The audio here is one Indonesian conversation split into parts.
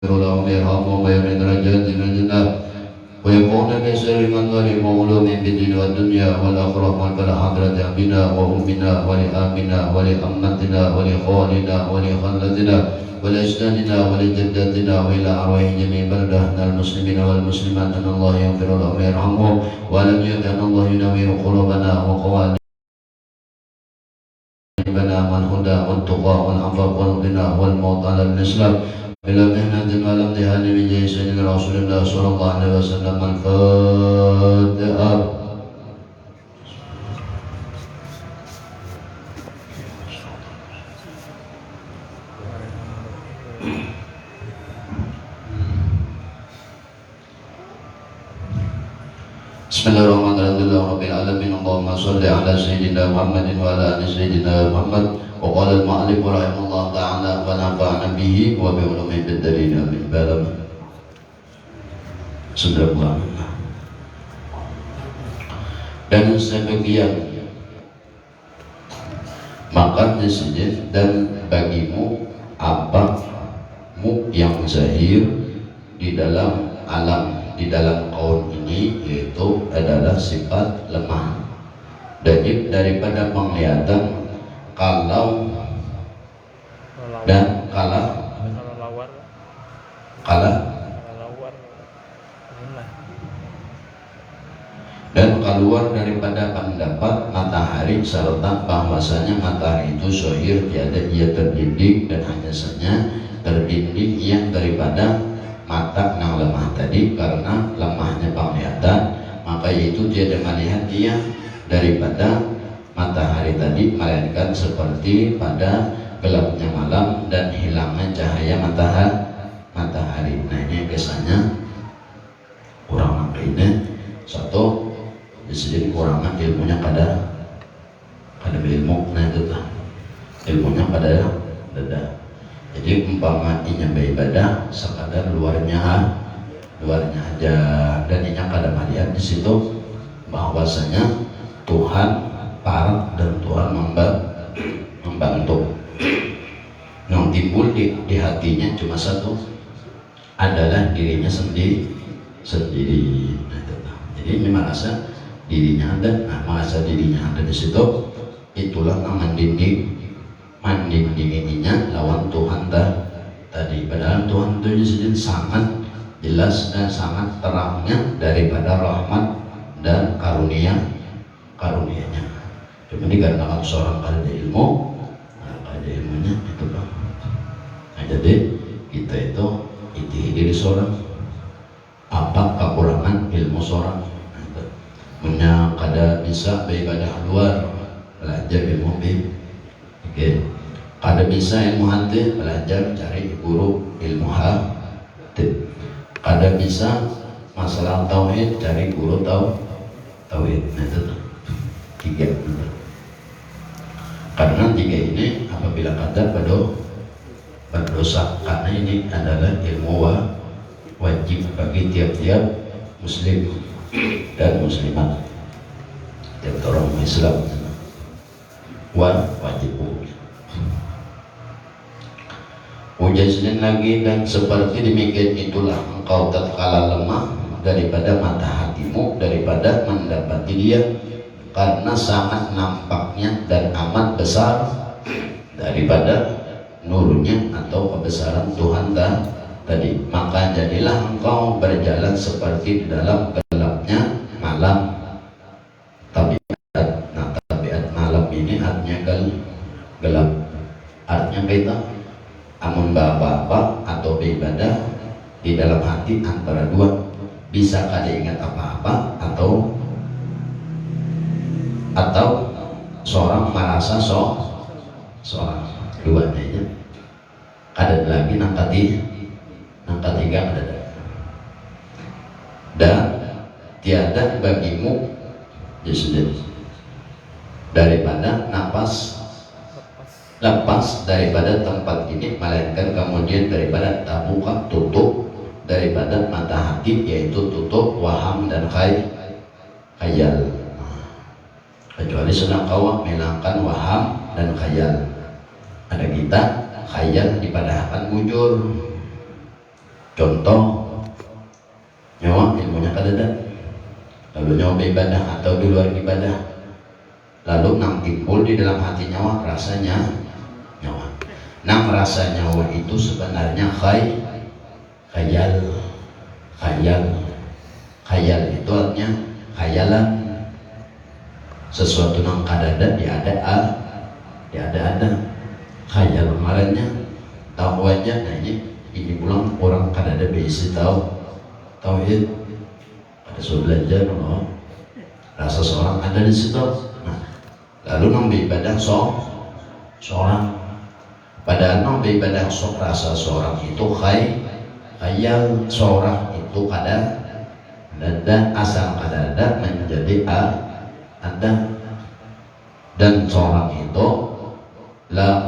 لهم يرحمهم ويرد درجاتهم الجنة ويكون بسر من ولي مغلوم في الدين والدنيا والآخرة والفلاح حضرة أبينا وأمنا ولآبنا ولأمتنا ولخالنا ولخالتنا ولأجدادنا ولجداتنا وإلى أرواح جميع بلدنا المسلمين والمسلمات أن الله يغفر لهم ويرحمهم ولم يكن الله ينوّر قلوبنا وقوالبنا والهدى والتقى والعفاف والغنى والموت على الإسلام إلى مهنة ولم تهان من جاي سيدنا رسول الله صلى الله عليه وسلم. الفاتحة. Bismillahirrahmanirrahim. Rabbil alamin. Allahumma shalli ala sayyidina Muhammadin wa ala ali sayyidina Muhammad. Wa qala al-mu'allif rahimahullah ta'ala wa nafa'ana bihi wa bi ulumihi fid darin amin. Balam. Subhanallah. Dan sebagian makan di sini dan bagimu apamu yang zahir di dalam alam, di dalam kaum ini, yaitu adalah sifat lemah dan daripada penglihatan kalau dan kalah dan keluar daripada pendapat matahari serta bahwasanya matahari itu zahir, tiada ia terdidik dan hanya saja terdidik yang daripada mata yang lemah tadi, karena lemahnya penglihatan maka itu tiada melihat dia daripada matahari tadi, melainkan seperti pada gelapnya malam dan hilangnya cahaya matahari. Nah ini biasanya kurang ini satu disini kurangan ilmunya pada ilmu, nah itu tuh ilmunya pada dada. Jadi umpama inya beribadah sekadar luarnya aja dan inya kada melihat di situ bahwasanya Tuhan parah dan Tuhan membantu. Yang timbul di hatinya cuma satu, adalah dirinya sendiri. Nah, itu. Jadi ini merasa dirinya ada, merasa dirinya ada di situ, itulah yang mendindinginya lawan Tuhan tadi. Padahal Tuhan itu sendiri sangat jelas dan sangat terangnya daripada rahmat dan karunia-nya. Cuma dikarenakan seorang ada ilmu, ada ilmunya itu bang. Nah, jadi kita itu diri seorang, apa kekurangan ilmu seorang. Punya kada bisa beribadah luar, belajar ilmu kada bisa ilmu hati, belajar cari guru ilmu hati. Kada bisa masalah tauhid, cari guru tauhid. Nah itu tiga. Karena tiga ini apabila kada berdosa, karena ini adalah ilmu wajib bagi tiap-tiap muslim dan muslimat, tiap orang Islam wajib. Ujian lagi, dan seperti demikian itulah engkau tatkala lemah daripada mata hatimu daripada mendapati dia, karena sangat nampaknya dan amat besar daripada nurnya atau kebesaran Tuhan tadi. Maka jadilah engkau berjalan seperti di dalam gelapnya malam. Tabiat malam ini artinya gelap. Artinya kita amun apa-apa atau beribadah di dalam hati antara dua, bisa kada ingat apa-apa atau seorang merasa seorang, duanya kada lagi nangka tiga ada. Dan tiada bagimu sendiri daripada napas lepas daripada tempat ini, melainkan kemudian daripada tabuka tutup daripada mata hati, yaitu tutup waham dan khayal. Kecuali sedang kau menghilangkan waham dan khayal, ada kita khayal dipadahkan mujur. Contoh nyawa ilmunya kadada, lalu nyawa ibadah atau di luar ibadah, lalu nang timbul di dalam hati nyawa rasanya nyawa. Nang rasa nyawa itu sebenarnya khayal. Khayal itu artinya khayalan, sesuatu nang kadada ada khayal marahnya tahu aja. Nah ini pulang orang kadada besi tahu tauhid, ada sudah belajar rasa seorang ada di situ. Nah, lalu nang beribadah seorang, padahal nang beribadah rasa seorang itu khayal, seorang itu kadada asal kadada menjadi ada, dan seorang itu la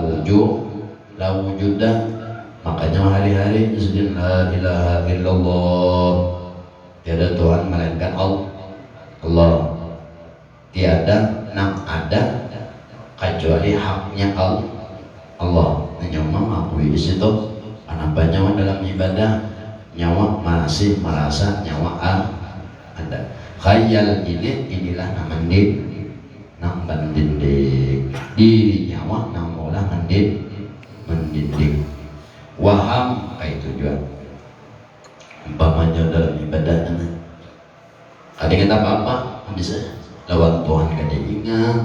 wujudah. Makanya hari-hari disebut la ilaha illallah, tiada Tuhan melainkan Allah, tiada nang ada kecuali haknya Allah. Nyawa mengakui di situ kenapa nyawa dalam ibadah nyawa masih merasa nyawa ada. Khayal inilah namanya nang mendidik diri nyawa, nang olah mendidik waham kayak tujuan. Umpamanya dalam ibadah ada kata apa bisa lawan Tuhan kada ingat,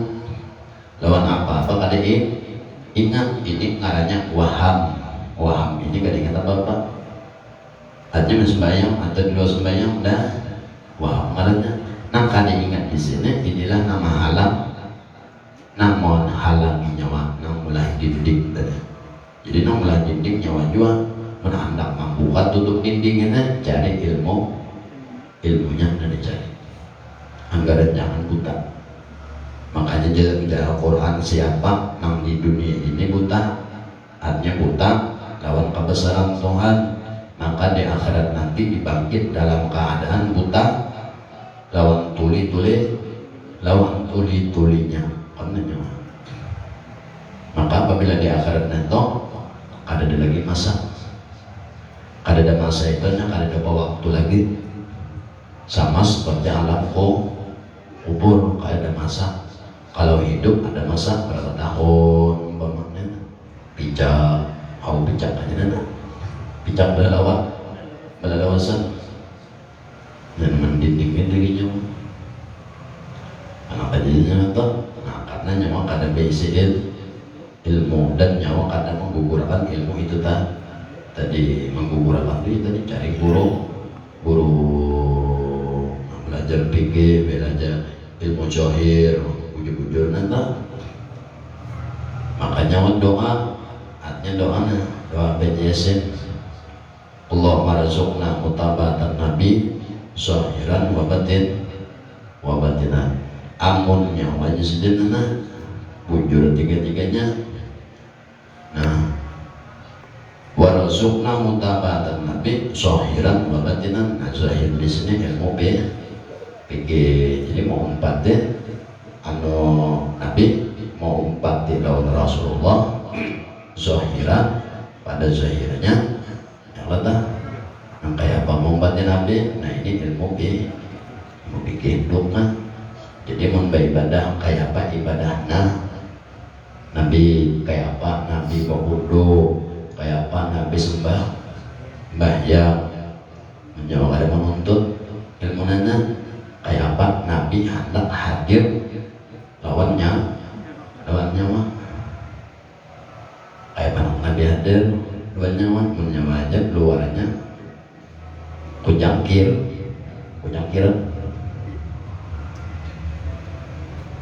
lawan apa-apa kada ingat, ini ngarannya waham ini kada ingat apa-apa. Artinya sembahyang atau di luar sembahyang dah waham ngarannya. Nang kada ingat di sini inilah nama halangi nyawa, nang mulai dididik tadi. Jadi nang mulai dididik nyawa juga menandak membuka tutup dindingnya, cari ilmunya dan dicari. Anggaran jangan buta. Makanya dalam Al-Quran siapa nang di dunia ini buta, artinya buta lawan kebesaran Tuhan, maka di akhirat nanti dibangkit dalam keadaan buta lawan tuli-tulinya. Maka apabila di akhirat nanti kada ada lagi masa, kada ada masa itu kada ada waktu lagi, sama seperti alam kubur kada ada masa. Kalau hidup ada masa berapa tahun umpamanya, pijak aja nana, pijak belalawasan dan mendindingin lagi nyawa. Anak kecilnya itu, nah karena nyawa kada basic ilmu, dan nyawa kada menggugurkan ilmu itu tadi menggugurkan itu tadi cari guru belajar fikih, belajar ilmu syahir, bujur nanti. Makanya doa, artinya doa Ben Yasin, Allahumma razuqna mutabatan nabi sahiran wa batinan. Amun nyawanya sedena bujur tiga-tiganya. Nah, wa razuqna mutabatan nabi sahiran wa batinan. Nah, zahir di sini ilmu fikih. Jadi mau umpatin Nabi, mau umpatin lawan Rasulullah zahiran pada zahirnya yang letak yang kayak apa mau umpatin Nabi. Nah ini ilmu fikih dogma. Jadi mau ibadah kayak apa ibadahnya Nabi, kayak apa Nabi berwudu, kayak apa Nabi sembahyang, menjawab ada menuntut ilmu nana, kayak apa Nabi hendak hadir lawannya mah kayak mana Nabi hadir lawannya mah menyawa aja luarnya kujangkir.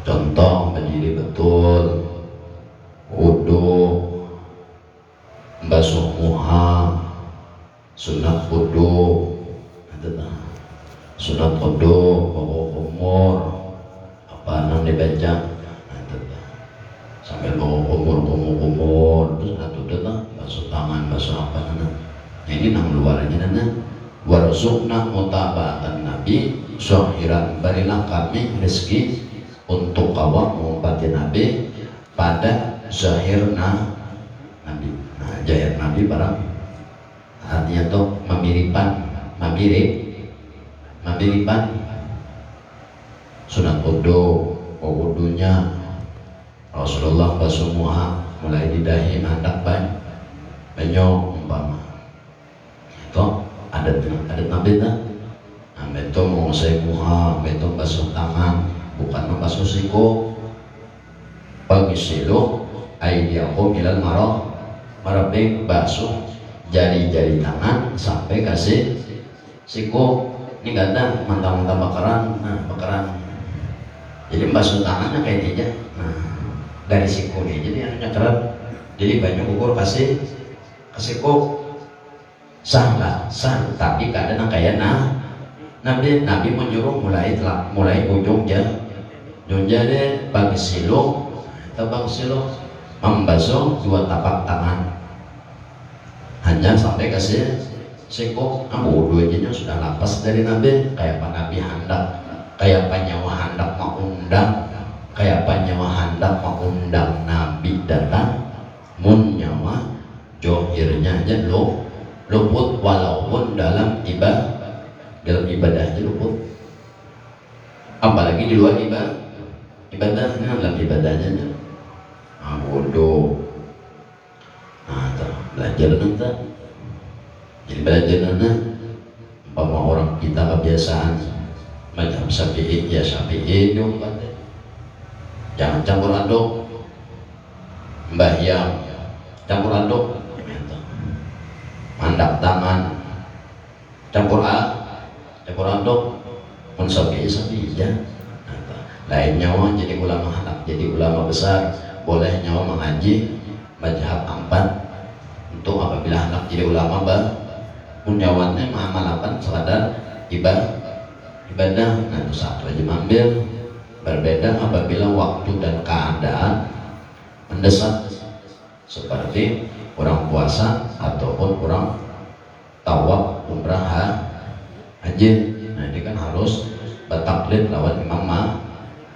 Contoh berdiri betul, wudu, basuh muha, sunat wudu, sunat wudu, bawa umur, apa nang dibaca, sambil bawa umur, terus satu basuh tangan, basuh apa nana. Nah ini nang luarnya nana. Warzuqna mutaba'atan nabi syahiran, berilah kami rezeki untuk kawan mengumpati Nabi pada zahirna Nabi. Nah, zahir Nabi barang artinya tuh memiripan sunat wudu. Wudunya Rasulullah basumuha mulai di dahi mandak banyak umpama itu adat nabi tak. Itu mau saya muha, itu basuh tangan, bukan membasuh siku. Pagisilu aidiakum ilal marabik, basuh jari-jari tangan sampai kasih siku. Ini gak ada mantap-mantap bakaran. Jadi basuh tangannya kayak ini aja. Nah, dari siku nih, jadi anunya keren. Jadi banyak ukur kasih siku. Sah, tapi kadang kayak Nabi menyuruh mulai ujung jadi bagi silo membasuh dua tapak tangan hanya sampai kasih siku. Wudu aja sudah lapas dari Nabi. Kayak apa Nabi hendak, kayak apa nyawa hendak mengundang Nabi datang mun nyawa johirnya aja luput walaupun dalam ibadahnya luput, apalagi di luar ibadahnya. Dalam ibadahnya wudu belajar nanti. Jadi belajar nanti umpama orang kita kebiasaan macam Syafi'i dong, jangan campur aduk mbahyang, campur aduk mandak tangan, campur aduk pun Syafi'i ya. Lain nyawa jadi ulama anak, jadi ulama besar, boleh nyawa mengaji mazhab 4 untuk apabila anak jadi ulama punyawannya mengamalkan sekadar ibadah. Nah itu satu aja ambil. Berbeda apabila waktu dan keadaan mendesak, seperti orang puasa ataupun orang tawaf umrah haji. Nah ini kan harus bertaklid lawan Imam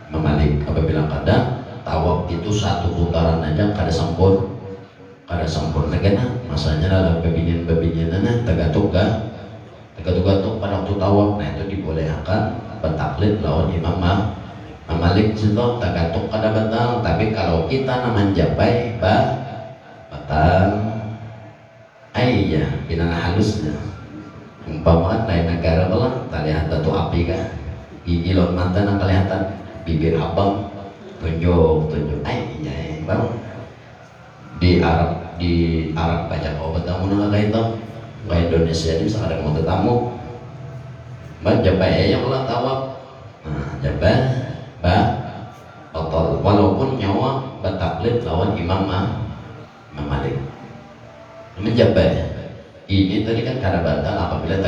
Malik. Apabila kadang tawaf itu satu putaran aja kada sempurna kena masanya dalam babinyan tegatuk pada waktu tawaf. Nah itu dibolehkan bertaklid lawan Imam Malik. Situ tegatuk kada batal, tapi kalau kita naman japai batal. Iya binana halusnya umpama lain negara belah terlihat batu api kan, gigi lon mata nak kelihatan, bibir abang tunjuk iya bang. Di Arab banyak obat tamu nak kayak itu. Kayak Indonesia ini sekarang mau tetamu jabai yang ulah tawaf. Nah jabai batal walaupun nyawa bertaklid lawan Imam Malik. Menjabai ini tadi kan kada batal apabila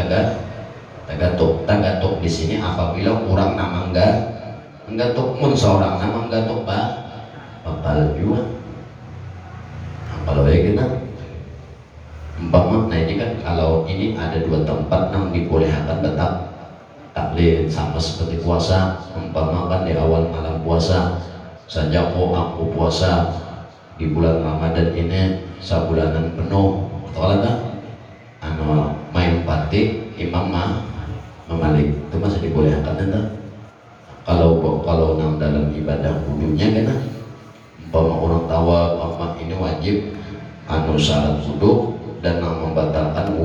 tagatuk di sini apabila kurang nama enggak tuk mun seorang nama enggak tuk batal juga. Nah, kalau kayak gitu umpama, nah ini kan kalau ini ada dua tempat yang dibolehkan tetap taklid sama seperti puasa. Umpama kan di awal malam puasa saja aku puasa di bulan Ramadan ini sabulanan penuh atau ada main party Imam Malik itu masih dibolehkan entah. Kalau dalam ibadah wudunya kan umpama orang tawaf ini wajib syarat wudu dan membatalkan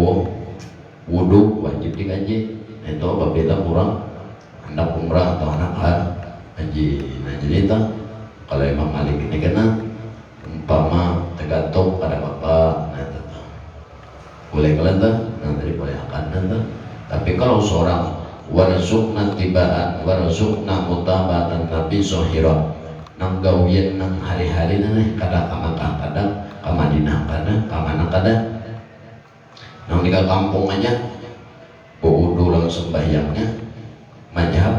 wudu wajib dikaji. Nah, itu apabila kurang anak umrah atau anak haji. Nah jadi itu kalau Imam Malik ini kena umpama tergantung pada bapak. Nah itu boleh kalian tuh, nah tadi boleh akan tuh. Tapi kalau seorang warzuqna tibaan warzuqna mutabatan Nabi sohiro nang gawian nang hari-hari nih kada kamakah kada kamadinah kada kamana kada nang di kampung aja wudu langsung sembahyangnya mazhab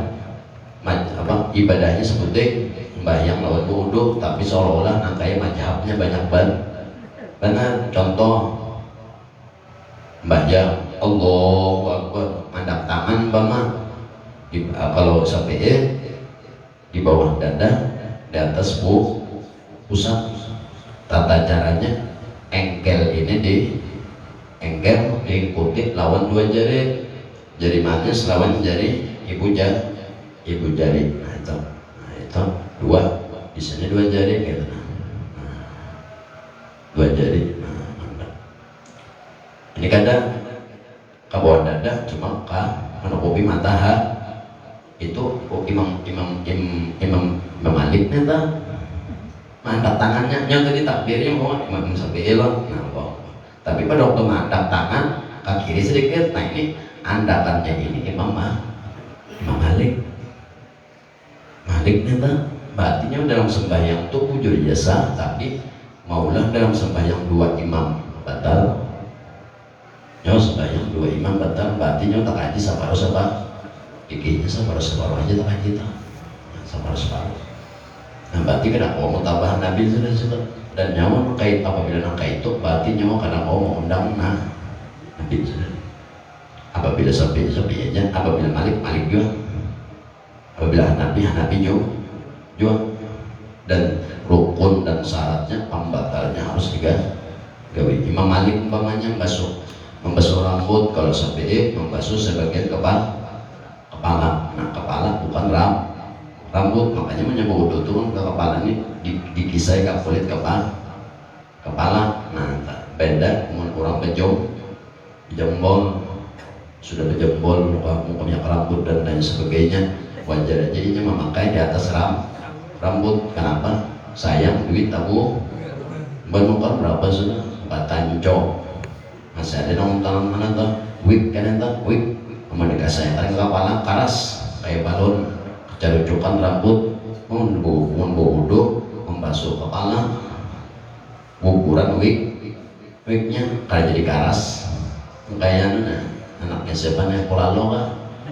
ibadahnya seperti sembahyang lawan wudu, tapi seolah-olah nang kayak mazhabnya banyak banget. Contoh sembahyang Allahu Akbar mandap tangan kalau Syafi'i di bawah dada, di atas pusat. Tata caranya engkel ini engkel diikuti lawan dua jari, jari manis lawan jari ibu jari. Nah itu dua, di sini dua jari gitu. Dua jari. Ini kadang ke bawah dada cuma ke menutupi mata itu imam Malik nih ta mantap tangannya yang tadi takbirnya mau imam Syafi'i loh. Nah, tapi pada waktu mantap tangan ke kiri sedikit, nah ini andakannya ini imam Malik nih ta. Artinya dalam sembahyang tuh bujur jasa, tapi maulah dalam sembahyang dua imam batal. Nyo sembahyang dua imam batal, artinya tak kaji sabar ikinya sabar aja tak kaji tak sabar. Nah berarti kena mau tambahan Nabi sudah dan nyawa kait apabila nak kait itu berarti nyawa karena mau mengundang Nabi sudah. Apabila sampai aja, apabila Malik juga, apabila Nabi juga, dan rukun dan syaratnya pembatalnya harus gawe. Imam Malik umpamanya membasuh rambut, kalau sampai membasuh sebagian kepala. Nah kepala bukan rambut, makanya menyebut wudhu turun ke kepala ini dikisai ke kulit kepala. Nah beda dengan orang bejembol sudah bejembol mukanya rambut dan lain sebagainya, wajar aja ini memakai di atas rambut. Kenapa? Sayang duit tabu benukan berapa sudah 4 tanco masih ada nonton mana tuh wig kan tuh wig mereka saya tarik kepala karas kayak balon, carucukan rambut, membasuh kepala, guguran wignya kalau jadi karas, kayak anaknya siapa nih Polalo kan,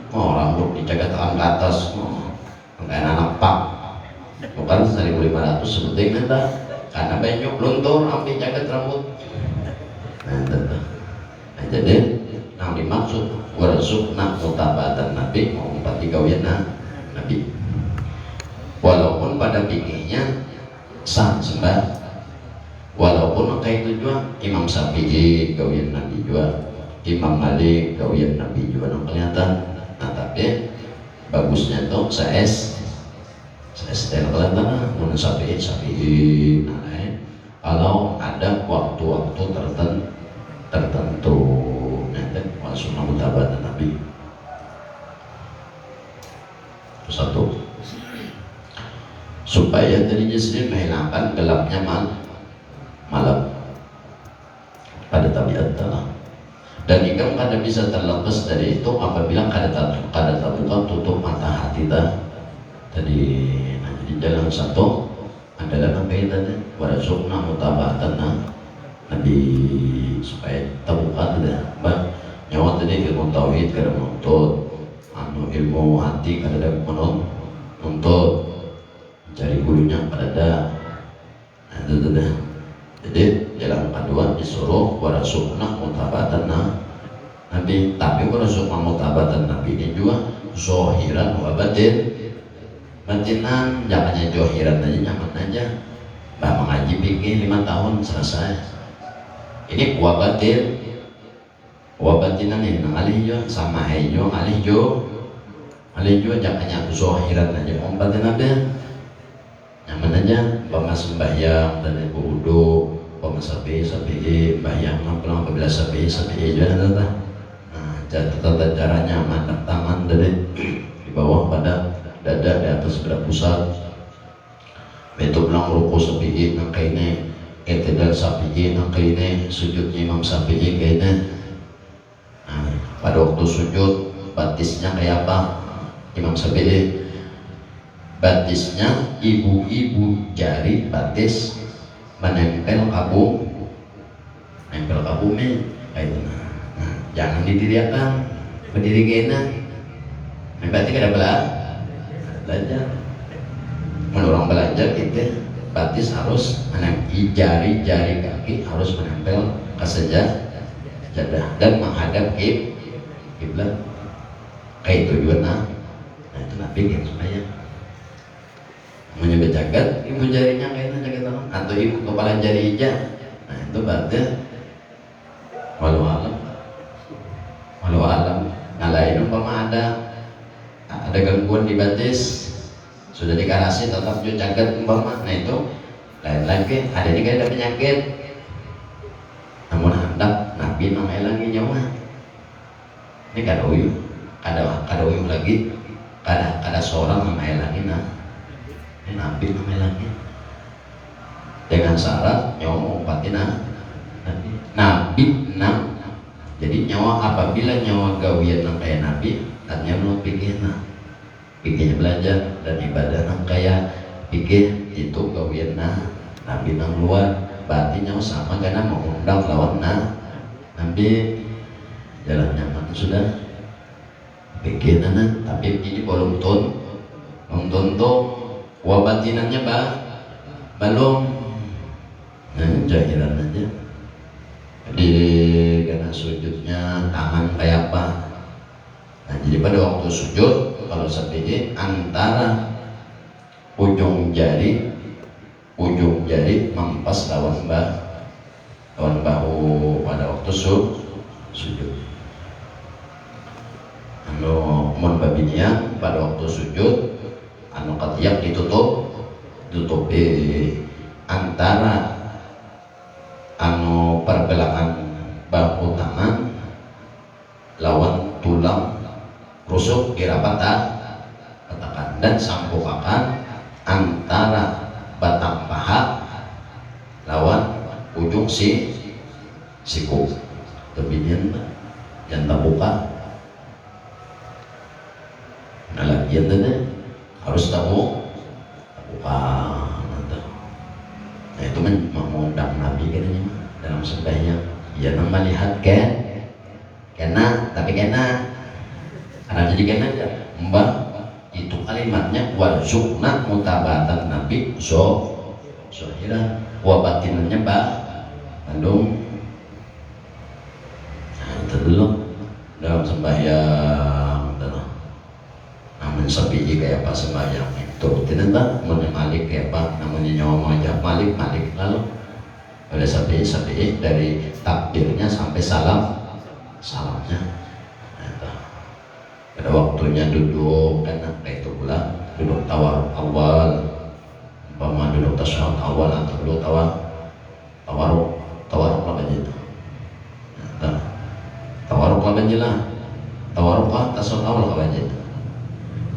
rambut dijaga tangan ke atas, kayak anak pak, bukan 1.500 sebetulnya dah, karena banyak luntur ambil jagat rambut, nah jadi yang dimaksud warasukna mutabatan Nabi mau empati gawian Nabi, walaupun pada pikirnya sah sembah, walaupun kayak itu juga Imam Syafi'i gawian Nabi juga, Imam Malik gawian Nabi juga yang kelihatan. Nah tapi bagusnya tuh saya setel kelihatan mun Syafi'i kalau ada waktu-waktu tertentu sunnah mutabatan Nabi. Satu, supaya dirinya sendiri menghilangkan gelapnya malam pada tabiat Allah, dan ikam kada bisa terlepas dari itu apabila kada terbuka tutup mata hati tadi. Nah, jadi jalan satu adalah kaitannya warasukna mutabatan Nabi, supaya terbuka tidak nyawa tadi ilmu tauhid kada menuntut, ilmu hati kada menuntut, cari gurunya kada ada. Nah, itu dah. Jadi jalan kedua disuruh warasukna mutabatan Nabi, tapi warasukna mutabatan Nabi ini juga zohiran wa batinan, jangannya zohiran aja nyaman aja. Bah mengaji pikir 5 tahun selesai. Ini wabatinan ini ngalih jo sama hejo ngalih jo jangannya zohiran aja ompatin ada nyaman aja bama sembahyang dan ibu wudhu bama sapi sembahyang pulang apabila sapi juga nah tata caranya mantap tangan dari di bawah pada dada, di atas pada pusat itu pulang ruku sapi nangkainnya etidal sapi nangkainnya sujudnya Imam Syafi'i kayaknya. Nah, pada waktu sujud batisnya kayak apa Imam Syafi'i? Batisnya ibu-ibu jari batis menempel kabumi kayak itu. Nah, jangan didiriakan berdiri kena. Nah, berarti kada belajar. Menurut belajar itu batis harus jari kaki harus menempel ke sajadah dan menghadap kiblat. Kayak itu juga nah itu Nabi yang supaya menyebut jagat ibu jarinya kayaknya jagat tangan atau ibu kepala jari ija. Nah itu berarti walau alam, walau alam. Ngalain umpama ada gangguan di batis, sudah dikarasi tetap juga jagat umpama, nah itu lain-lain ke ada ini ada penyakit, namun hendak nabi namanya lagi nyawa ini kada uyuh, kada uyuh lagi, kada seorang namanya lagi, nah ini nabi namanya lagi dengan syarat nyawa mengumpatin nabi enam. Jadi nyawa apabila nyawa gawian nang kaya nabi, artinya lu pikirnya belajar dan ibadah nang kaya pikir itu gawian nabi nang luar, berarti nyawa sama karena mengundang lawan nabi jalan nyaman sudah pikir tapi ini belum tuh wabatinannya belum, jahilan aja. Di karena sujudnya tangan kayak apa, nah jadi pada waktu sujud kalau seperti antara ujung jari mempas lawan bahu pada waktu sujud. Anu mun babinian pada waktu sujud anu katiak ditutupi antara anu pergelangan bahu tangan lawan tulang rusuk dirapatakan dan sampukakan antara batang paha lawan ujung siku lebihnya jangan buka. Nah lagi harus tahu buka. Nah itu mengundang nabi katanya dalam sembahyang, ya melihat kena karena jadi kena aja mbak itu kalimatnya warzuqna mutabatan nabi sohira wabatinannya bandung. Nah itu dulu dalam sembahyang namun sepi kayak apa sembahyang turutin entah malik kayak apa namanya nyawa aja malik lalu pada sepi dari takbirnya sampai salamnya. Nah, pada waktunya duduk kan itu pula duduk tawar awal umpama duduk tasyahud awal atau duduk tawaruk apa aja itu. Nah, tawaruk apa aja lah, tawaruk tasyahud awal apa aja itu.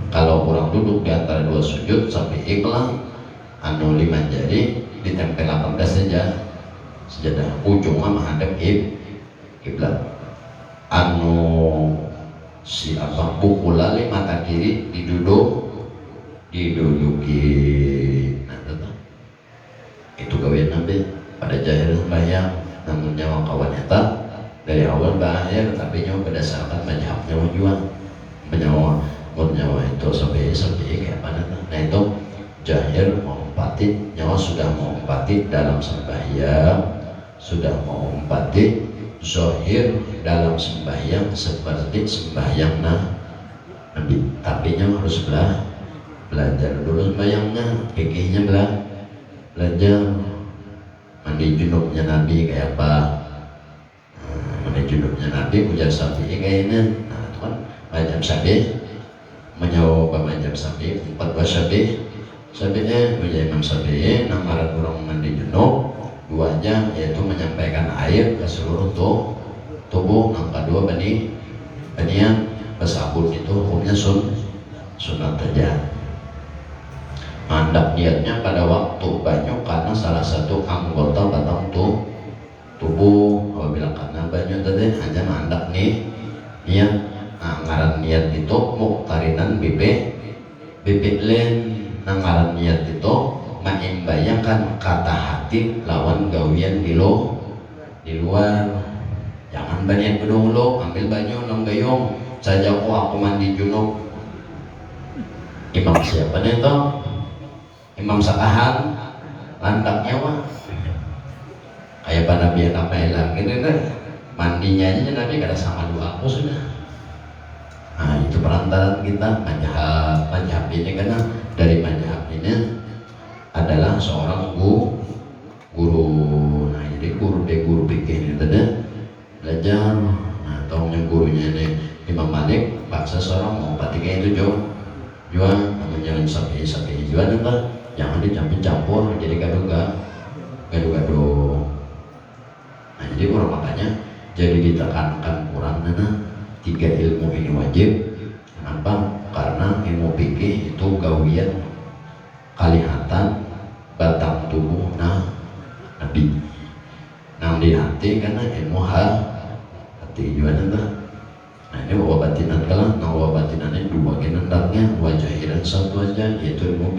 Kalau kurang duduk di antara dua sujud sampai ikhlas anu 5 jari ditempel 18 saja sejadah ujungnya menghadap kiblat anu si apa bukulali mata kiri diduduki. Nah itu gawean nabi pada jahil sembahyang namun nyawa kawannya dari awal bahaya tapi nyawa berdasarkan mazhab nyawa juga nyawa itu sampai kayak mana. Nah itu jahil mengumpati nyawa sudah mengumpati dalam sembahyang, sudah mengumpati zohir dalam sembahyang seperti sembahyang nabi, tapi nyawa harus belajar dulu sembahyangnya, fikihnya belajar mandi junubnya nabi kayak apa, mandi junubnya nabi ujar sapi kayak ini. Nah itu kan macam sapi menjawab macam sapi 14 sapinya menjadi Imam Syafi'i namaran orang mandi junub duanya yaitu menyampaikan air ke seluruh tubuh. Yang kedua banian bersabun itu hukumnya sunat saja. Mandak niatnya pada waktu banyu karena salah satu anggota batang tubuh. Apabila karena banyu tadi hanya mandak niat. Ngaran niat itu muktarinan bibit lain. Ngaran niat itu mengimbayangkan kata hati lawan gawian di luar. Jangan banyak bedung ambil banyu nang gayung saja aku mandi junub. Imam siapa nih toh? Imam Sakahan lantak nyawa kayak pada Nabi apa elang gitu kan mandinya aja Nabi kada sama dua aku sudah. Nah itu perantaran kita mazhab ini karena dari mazhab ini adalah seorang guru. Nah jadi guru pikir itu belajar. Nah, tahunya gurunya ini Imam Malik paksa seorang mau patikan itu jual namanya sapi jual entar jangan dicampur jadi gaduh. Nah, jadi orang makanya jadi ditekankan kurang nana 3 ilmu ini wajib. Kenapa? Karena ilmu fikih itu gawian kalihatan batang tubuh nabi nang di hati karena ilmu hati juga nana. Nah, ini wabatinan kalah, nah wabatinan ini dua kenandangnya wajah dan satu aja yaitu ilmu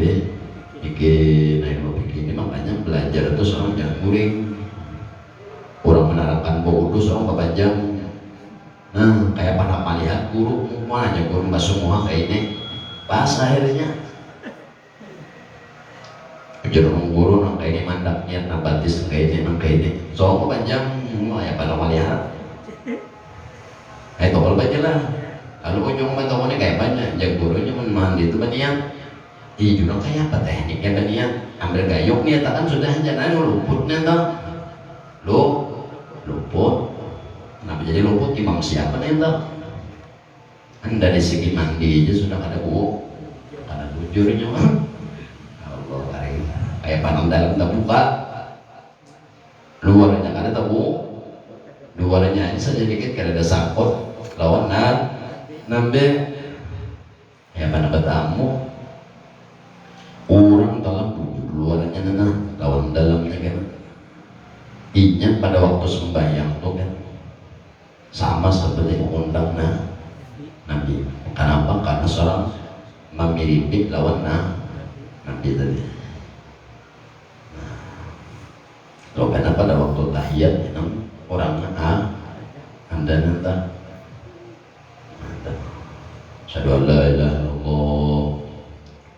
fikih. Nah, ilmu fikih ini makanya belajar itu seorang jangan guring. Orang menerapkan bodoh seorang kepanjang. Nah, kayak para melihat guru mau aja guru mbak semua kayak ini pas akhirnya ujung guru nang kayak ini mandak niat nabatis kayak ini soal kepanjang mau ya para melihat kayak tokol baca lah kalau ujung bantuannya kayak banyak ya gurunya mandi itu banyak juga kayak apa tekniknya banyak ambil gayung nih kan sudah jangan luputnya toh luput. Kenapa jadi luput? Imam siapa nih toh? Kan dari segi mandi aja sudah ada bujurnya mah. Allah karim. Kayak panang dalam terbuka, luarnya kan ada luarnya aja saja dikit karena ada sangkut lawan nambe ya pada bertamu orang dalam bujur luarnya nana lawan dalamnya kan. Ingat pada waktu sembahyang tuh kan sama seperti mengundang Nabi. Kenapa? Karena seorang memiliki lawan Nabi tadi. Nah, karena pada waktu tahiyat itu orangnya anda nanti Asyhadu an la ilaha illallah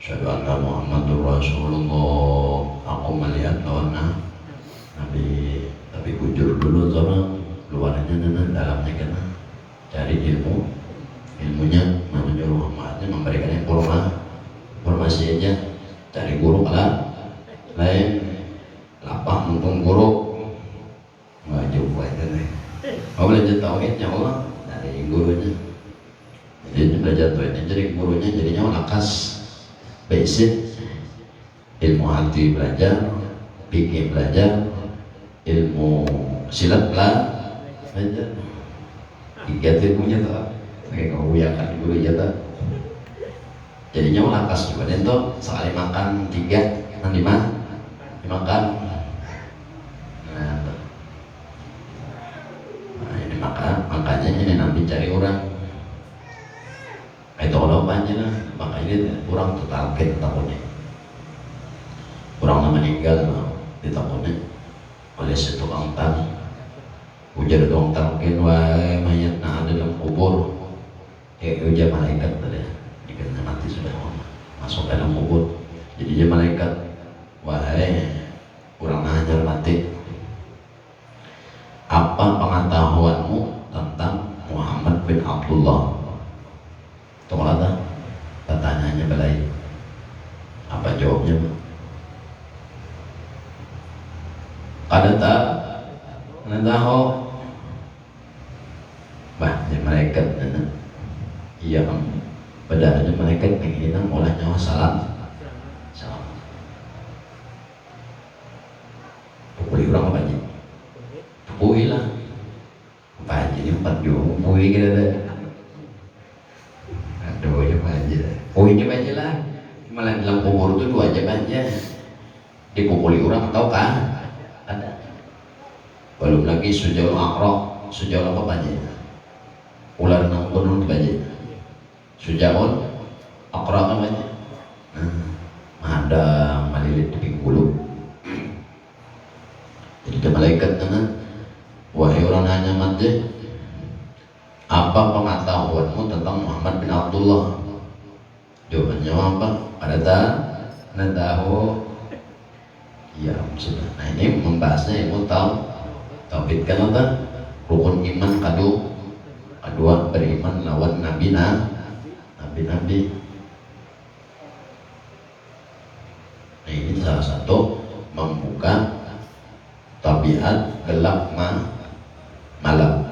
Asyhadu anna Muhammadur Rasulullah. Aku melihat lawan Nabi, tapi bujur dulu orang luarnya dan dalamnya kena cari ilmunya menyuruh Muhammadnya memberikan informasi aja cari guru kalah lain lapah mumpung guru wajib buat ini mau belajar tauhidnya Allah dari gurunya jadi belajar tauhidnya jadi gurunya jadinya lakas basic ilmu hati belajar fikih belajar ilmu silat belajar tiga punya tuh kayak kau yakan dulu ya tuh jadinya lakas juga dan tuh sekali makan 3 nanti dimakan nah ini makanya ini nanti cari orang itu kalau banyak lah makanya kurang total takutnya orang meninggal ditakutnya oleh si tukang tang ujar dong talkin wae mayat ada dalam kubur ujar malaikat tadi ikannya mati sudah masuk dalam kubur jadi dia malaikat wae kurang ajar mati apa pengetahuanmu tentang Muhammad bin Abdullah tolong pertanyaannya belai apa jawabnya ada tak tahu bah jadi malaikat iya kan pada ada malaikat yang mulai nyawa salam pukuli orang apa aja pukuli lah apa aja ini 4 juta pukuli kita ada aduh ya aja pukuli aja lah malah dalam kubur itu 2 jam aja dipukuli orang tahu kan ada belum lagi sujud akrok sujud apa aja ular nangkun aja sujud akrok apa aja ada malilit di pinggul jadi ke malaikat wahai orang nanya mati apa pengetahuanmu tentang Muhammad bin Abdullah jawabannya apa ada tahu ya sudah nah ini membahasnya ilmu tauhid kan apa rukun iman kedua beriman lawan nabi. Nah ini salah satu membuka tabiat gelap malam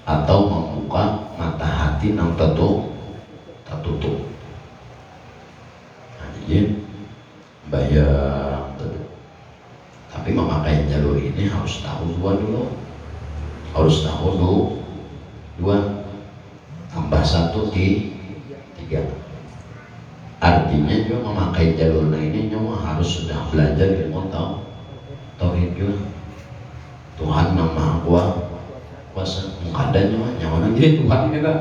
atau membuka mata hati yang tertutup. Nah, jadi bayang tapi memakai jalur ini harus tahu dulu, harus tahu dua tambah satu tiga. Artinya juga memakai jalur ini nyawa harus sudah belajar ilmu tauhid juga. Tuhan nama kuasa mengada nyawa nang jadi Tuhan juga,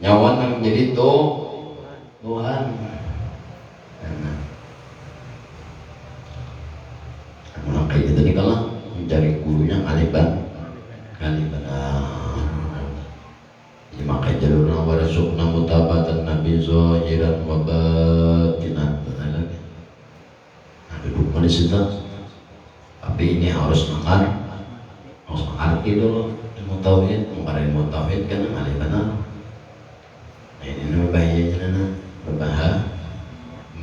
nyawa nang jadi Tuhan. Memakai itu nih kalau mencari gurunya kaliban. Dimakai jalur warasukna mutabatan nabi zahiran wa batinan. Nah, duduk di situ. Tapi ini harus mengerti dulu ilmu tauhid, ilmu tauhid kan ngalih benar. Nah, ini bahayanya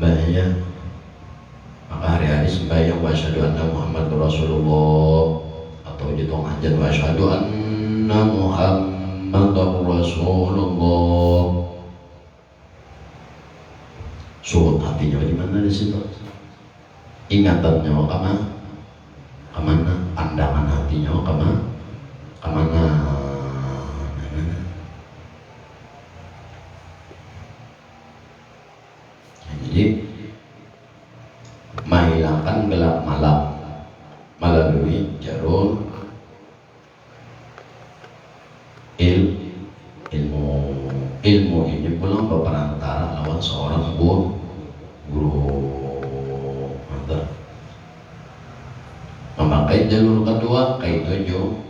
bahaya. Maka hari-hari sembahyang wa asyhadu anna Muhammadur Rasulullah atau jitong ajan wa asyhadu anna Muhammadur Rasulullah. Surut hatinya di mana di situ? Ingatannya kemana? Pandangan hatinya kemana? Jadi menghilangkan gelap malam melalui jalur ilmu ini belum berperantara lawan seorang guru. Memakai jalur kedua kayak tujuh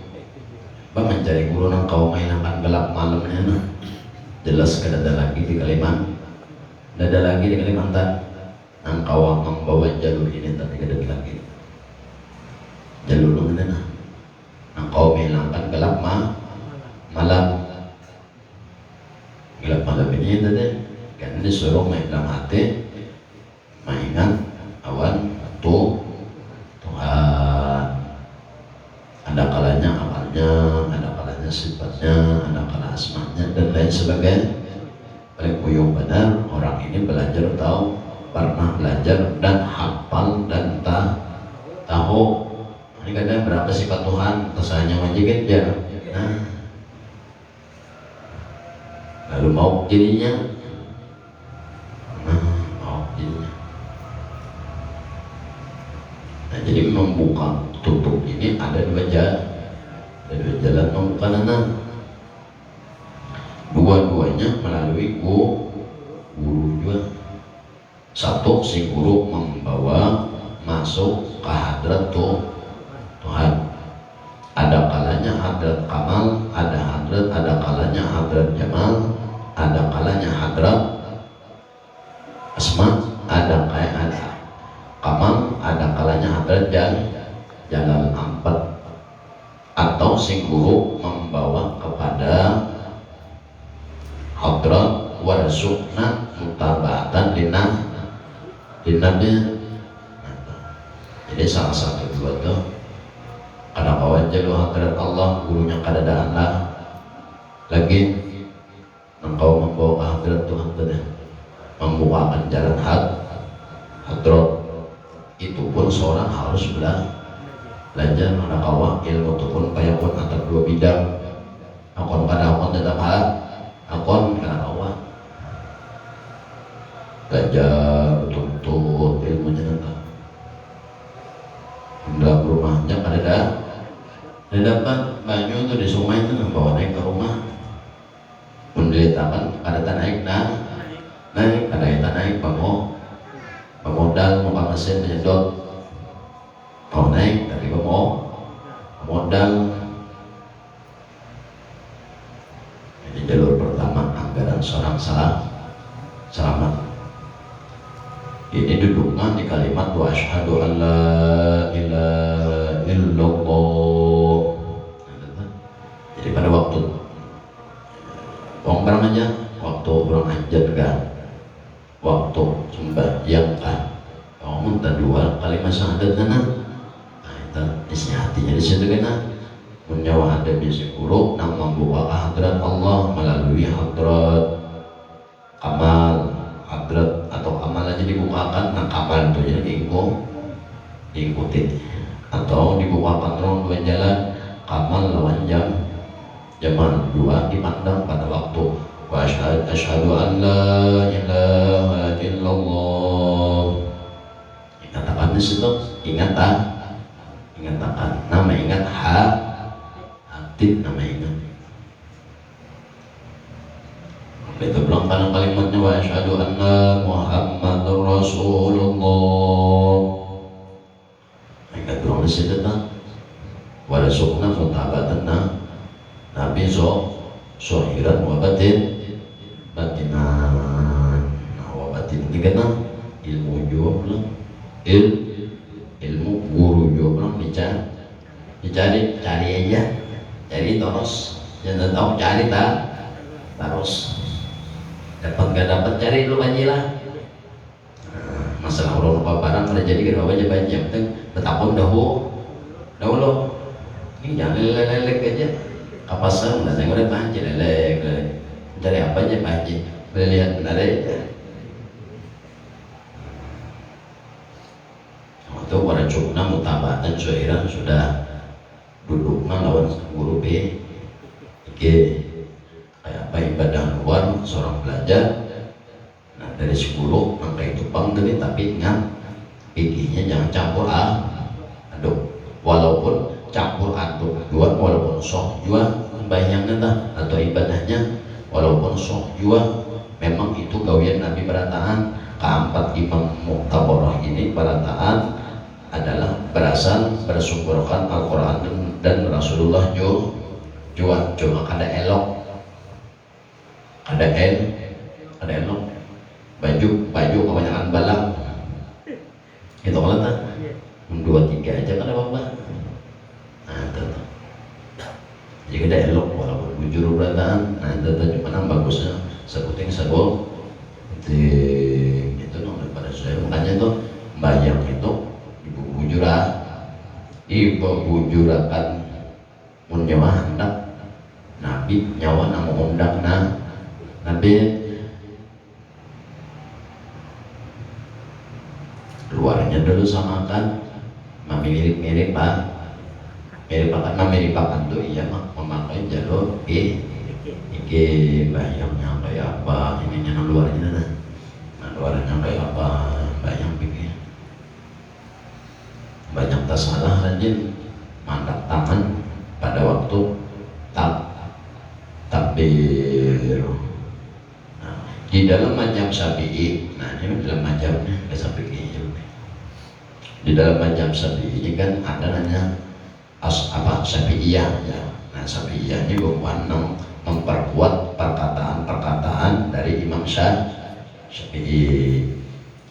mencari guru yang kau menghilangkan gelap malamnya. Jelas kada ada lagi di Kalimantan yang kau membawa jalur ini tapi kada lagi jalur mana yang kau menghilangkan gelap malam ini tadi kan disuruh main dalam hati mainan awan Tuhan. Ada kalanya amalnya, ada kalanya sifatnya, ada kalanya asmanya dan lain sebagainya. Paling kuyung benar orang ini belajar tahu, pernah belajar dan hafal dan tahu. Ini kadang berapa sifat Tuhan, terusnya wajibin ya. Nah, lalu mau jadinya, Nah, jadi membuka tutup ini ada dua jalan membuka nana. Dua-duanya melalui guru juga. Satu, si guru membawa masuk ke hadrat Tuhan. Ada kalanya hadrat kamal, ada kalanya hadrat jamal, ada kalanya hadrat asma, ada kamal, ada kalanya hadrat jalan empat. Atau si guru membawa kepada hadrat warasukna mutabatan dinamnya. Jadi salah satu dua tuh kada kawan jalu hadrat Allah, gurunya kada ada Allah lagi engkau membawa ke hadrat Tuhan tadi membukakan jalan hadrat. Itu pun seorang harus belajar mana kawan ilmu itu pun payapun antara dua bidang. Akon kada akon tetap akon kada kawan belajar tuntut ilmunya nanti dalam rumahnya kada dapat banyu itu di sungai itu bawa naik ke rumah mendelitakan kada naik naik kada naik pemodal mau mesin penyedot mau naik tapi mau modal. Jadi jalur pertama anggaran seorang selamat. Ini duduknya di kalimat wa asyhadu an la ilaha illallah. Jadi pada waktu orang aja, waktu orang ajar kan, waktu sembahyang kan, orang minta dua kalimat syahadat kan, nah itu isi hatinya di situ kan, menyawa ada bisi buruk nang membawa ke hadrat Allah melalui hadrat kamal, hadrat atau kamal aja dibukakan. Nah kamal itu ya diikuti atau dibukakan rong dua jalan, kamal lawan jamal dua dipandang pada waktu. Wa asyhadu an la ilaha illallah. Katakan di situ ingatan nama ingat hati nama ingat itu bilang pada kalimatnya wa asyhadu anna muhammadur rasulullah. Mereka bilang di situ kan wa rasukna mutabatanna nabi sohiran wa batinan. Nah wa batin ini kan ilmu juga ilmu guru juga dicari aja, cari terus, jangan tahu cari terus, dapat gak dapat cari dulu banjilah. Masalah orang lupa barang pada jadi kita baca baca penting betapun dahulu ini jangan lelek aja kapasan dan yang udah banjir lelek cari apa aja banjir lihat benar aja. Waktu para cukna mutabatan syairan sudah duduk lawan guru B kayak apa ibadah luar seorang belajar. Nah dari 10 angka itu bang dari tapi ingat pikirnya jangan campur aduk, walaupun campur aduk dua walaupun sok jua bayangnya atau ibadahnya walaupun sok jua memang itu gawian Nabi berataan. Keempat imam muktabarah ini berataan adalah bersumberkan Al-Quran dan Rasulullah jual cuma kada elok baju kebanyakan balang itu kalau tak 2-3 aja kan apa. Nah itu jadi kada elok walaupun bujur berataan. Nah itu cuma yang bagusnya sebuting itu dong daripada saya makanya tuh bayang itu ibu bujurakan mun nyawa hendak Nabi nyawa nang undang Nabi luarnya dulu samakan mirip akan tuh iya memakai jalur bayangnya kayak apa ininya nang luarnya luarnya kayak apa bayang pikir banyak tak salah rajin mantap tangan pada waktu takbir. Nah, di dalam mazhab Syafi'i, nah ini dalam mazhabnya Syafi'i. Di dalam mazhab Syafi'i ini kan ada namanya Syafi'iyah ya. Nah Syafi'iyah ini bukan memperkuat perkataan dari Imam Syafi'i.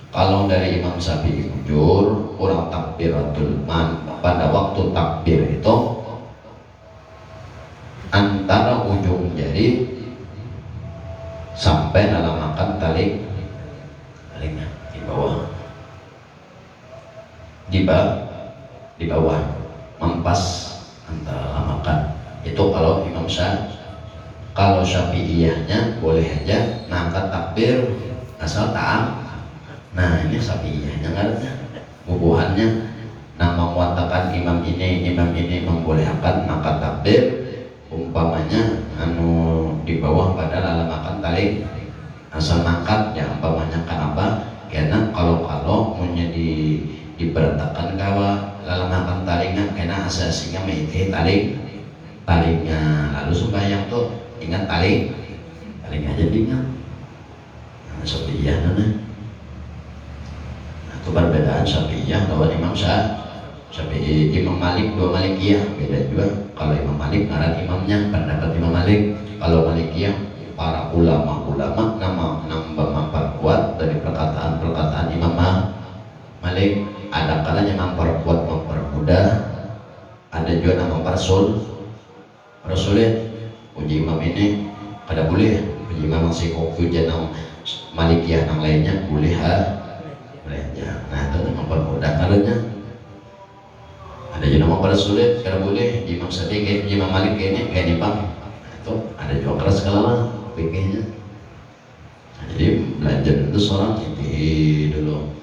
Kalau dari Imam Syafi'i jujur orang takbiratul man pada waktu takbir itu antara ujung jari sampai dalam makan talingnya di bawah mempas antara makan itu kalau Imam kalau Syafi'iyahnya boleh aja ngangkat takbir asal ta'am. Nah ini Syafi'iyahnya ngarepnya bubuhannya nama mengatakan imam ini membolehkan maka takbir umpamanya di bawah pada makan taling asal makan ya umpamanya kan apa karena kalau menjadi diberantakan kawa makan talingnya karena asasinya mengikuti talingnya lalu sembahyang tuh ingat talingnya jadi ingat Syafi'iyahnya. Itu perbedaan Syafi'iyah lawan Imam Syafi'i. Imam Malik dua Malikiyah beda juga. Kalau Imam Malik ngaran imamnya pendapat Imam Malik. Kalau Malikiyah para ulama nambah memperkuat dari perkataan Imam Malik. Ada kalanya memperkuat mempermudah. Ada juga nama Rasulnya uji imam ini kada boleh. Uji imam masih ujian Malikiyah yang lainnya boleh bolehnya. Nah itu mempermudah kalanya Ada juga nama pada sulit, kalau boleh Imam Syafi'i, Imam Malik kayak ini bang. Itu ada juga keras kalah pikirnya. Jadi belajar itu seorang ini dulu.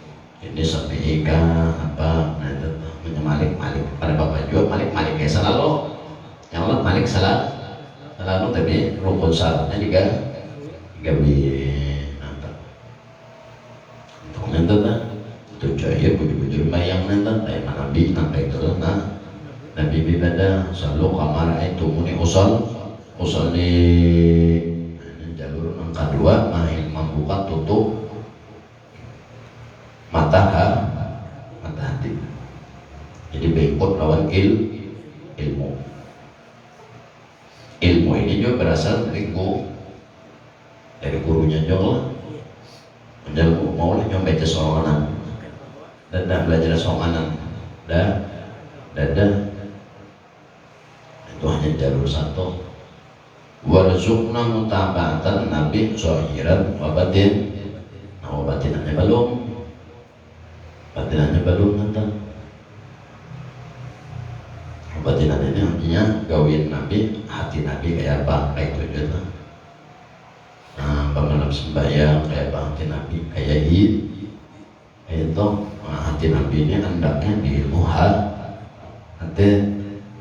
Ini Syafi'i apa? Nah itu Malik pada bapak juga Malik kayak selalu. Yang Allah Malik selalu tapi rukun syaratnya digawi. Nanti tak tujuh bujur bayang nanti kayak Nabi sampai itu nah Nabi bibada selalu kamar itu muni usul di jalur yang kedua mahil membuka tutup mata hati. Jadi bengkot lawan ilmu ini juga berasal dari gurunya juga. Menjadi mau lah nyampe ke sorangan dan belajar sorangan dan itu hanya jalur satu. Warzuqna mutaba'atan nabi zahiran wa batin. Nah batinannya belum nanti. Batinannya ini artinya gawin nabi, hati nabi kayak apa, kayak itu juga. Nah, bangunan sembahyang kayak hati Nabi kayak itu hati Nabi ini hendaknya diilmu hati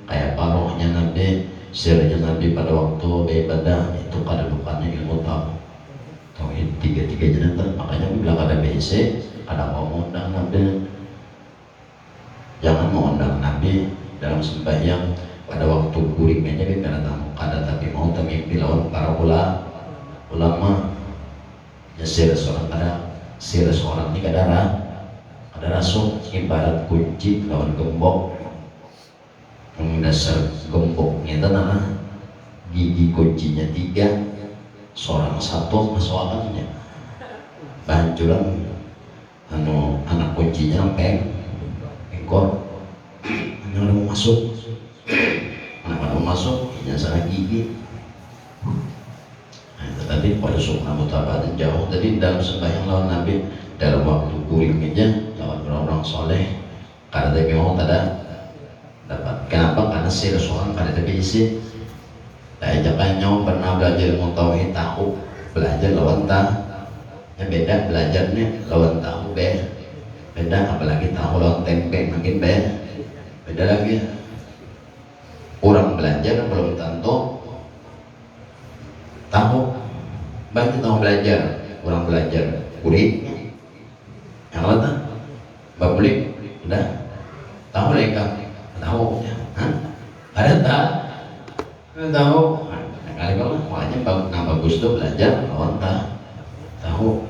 kayak parohnya Nabi, sirnya Nabi pada waktu beribadah itu kedudukannya ilmu tauhid tiga-tiganya nanti. Makanya bilang ada BC, ada mau undang Nabi, jangan mau undang Nabi dalam sembahyang pada waktu kuring aja karena tamu kada tapi mau temimpi lawan para ulama ya seorang ini ada rasul ibarat kunci lawan gembok dasar gemboknya itu gigi kuncinya 3 seorang satu masukkannya bancuran anak kuncinya pengkor yang mau masuk hanya salah gigi. Tadi pada sunnah mutaba'atan jauh tadi dalam sembahyang lawan Nabi dalam waktu kuring aja lawan orang-orang soleh karena tapi mau tidak dapat. Kenapa? Karena seorang pada tapi isi ajakannya pernah belajar ilmu tauhid tahu belajar lawan ya beda belajarnya lawan tahu beda apalagi tahu lawan tempe makin beda lagi. Orang belajar belum tentu tahu. Banyak tahu belajar, orang belajar kulit, yang lain babulik, udah tahu mereka, tahu, ada tahu, kali kalau makanya bagus tuh belajar, lawan tahu,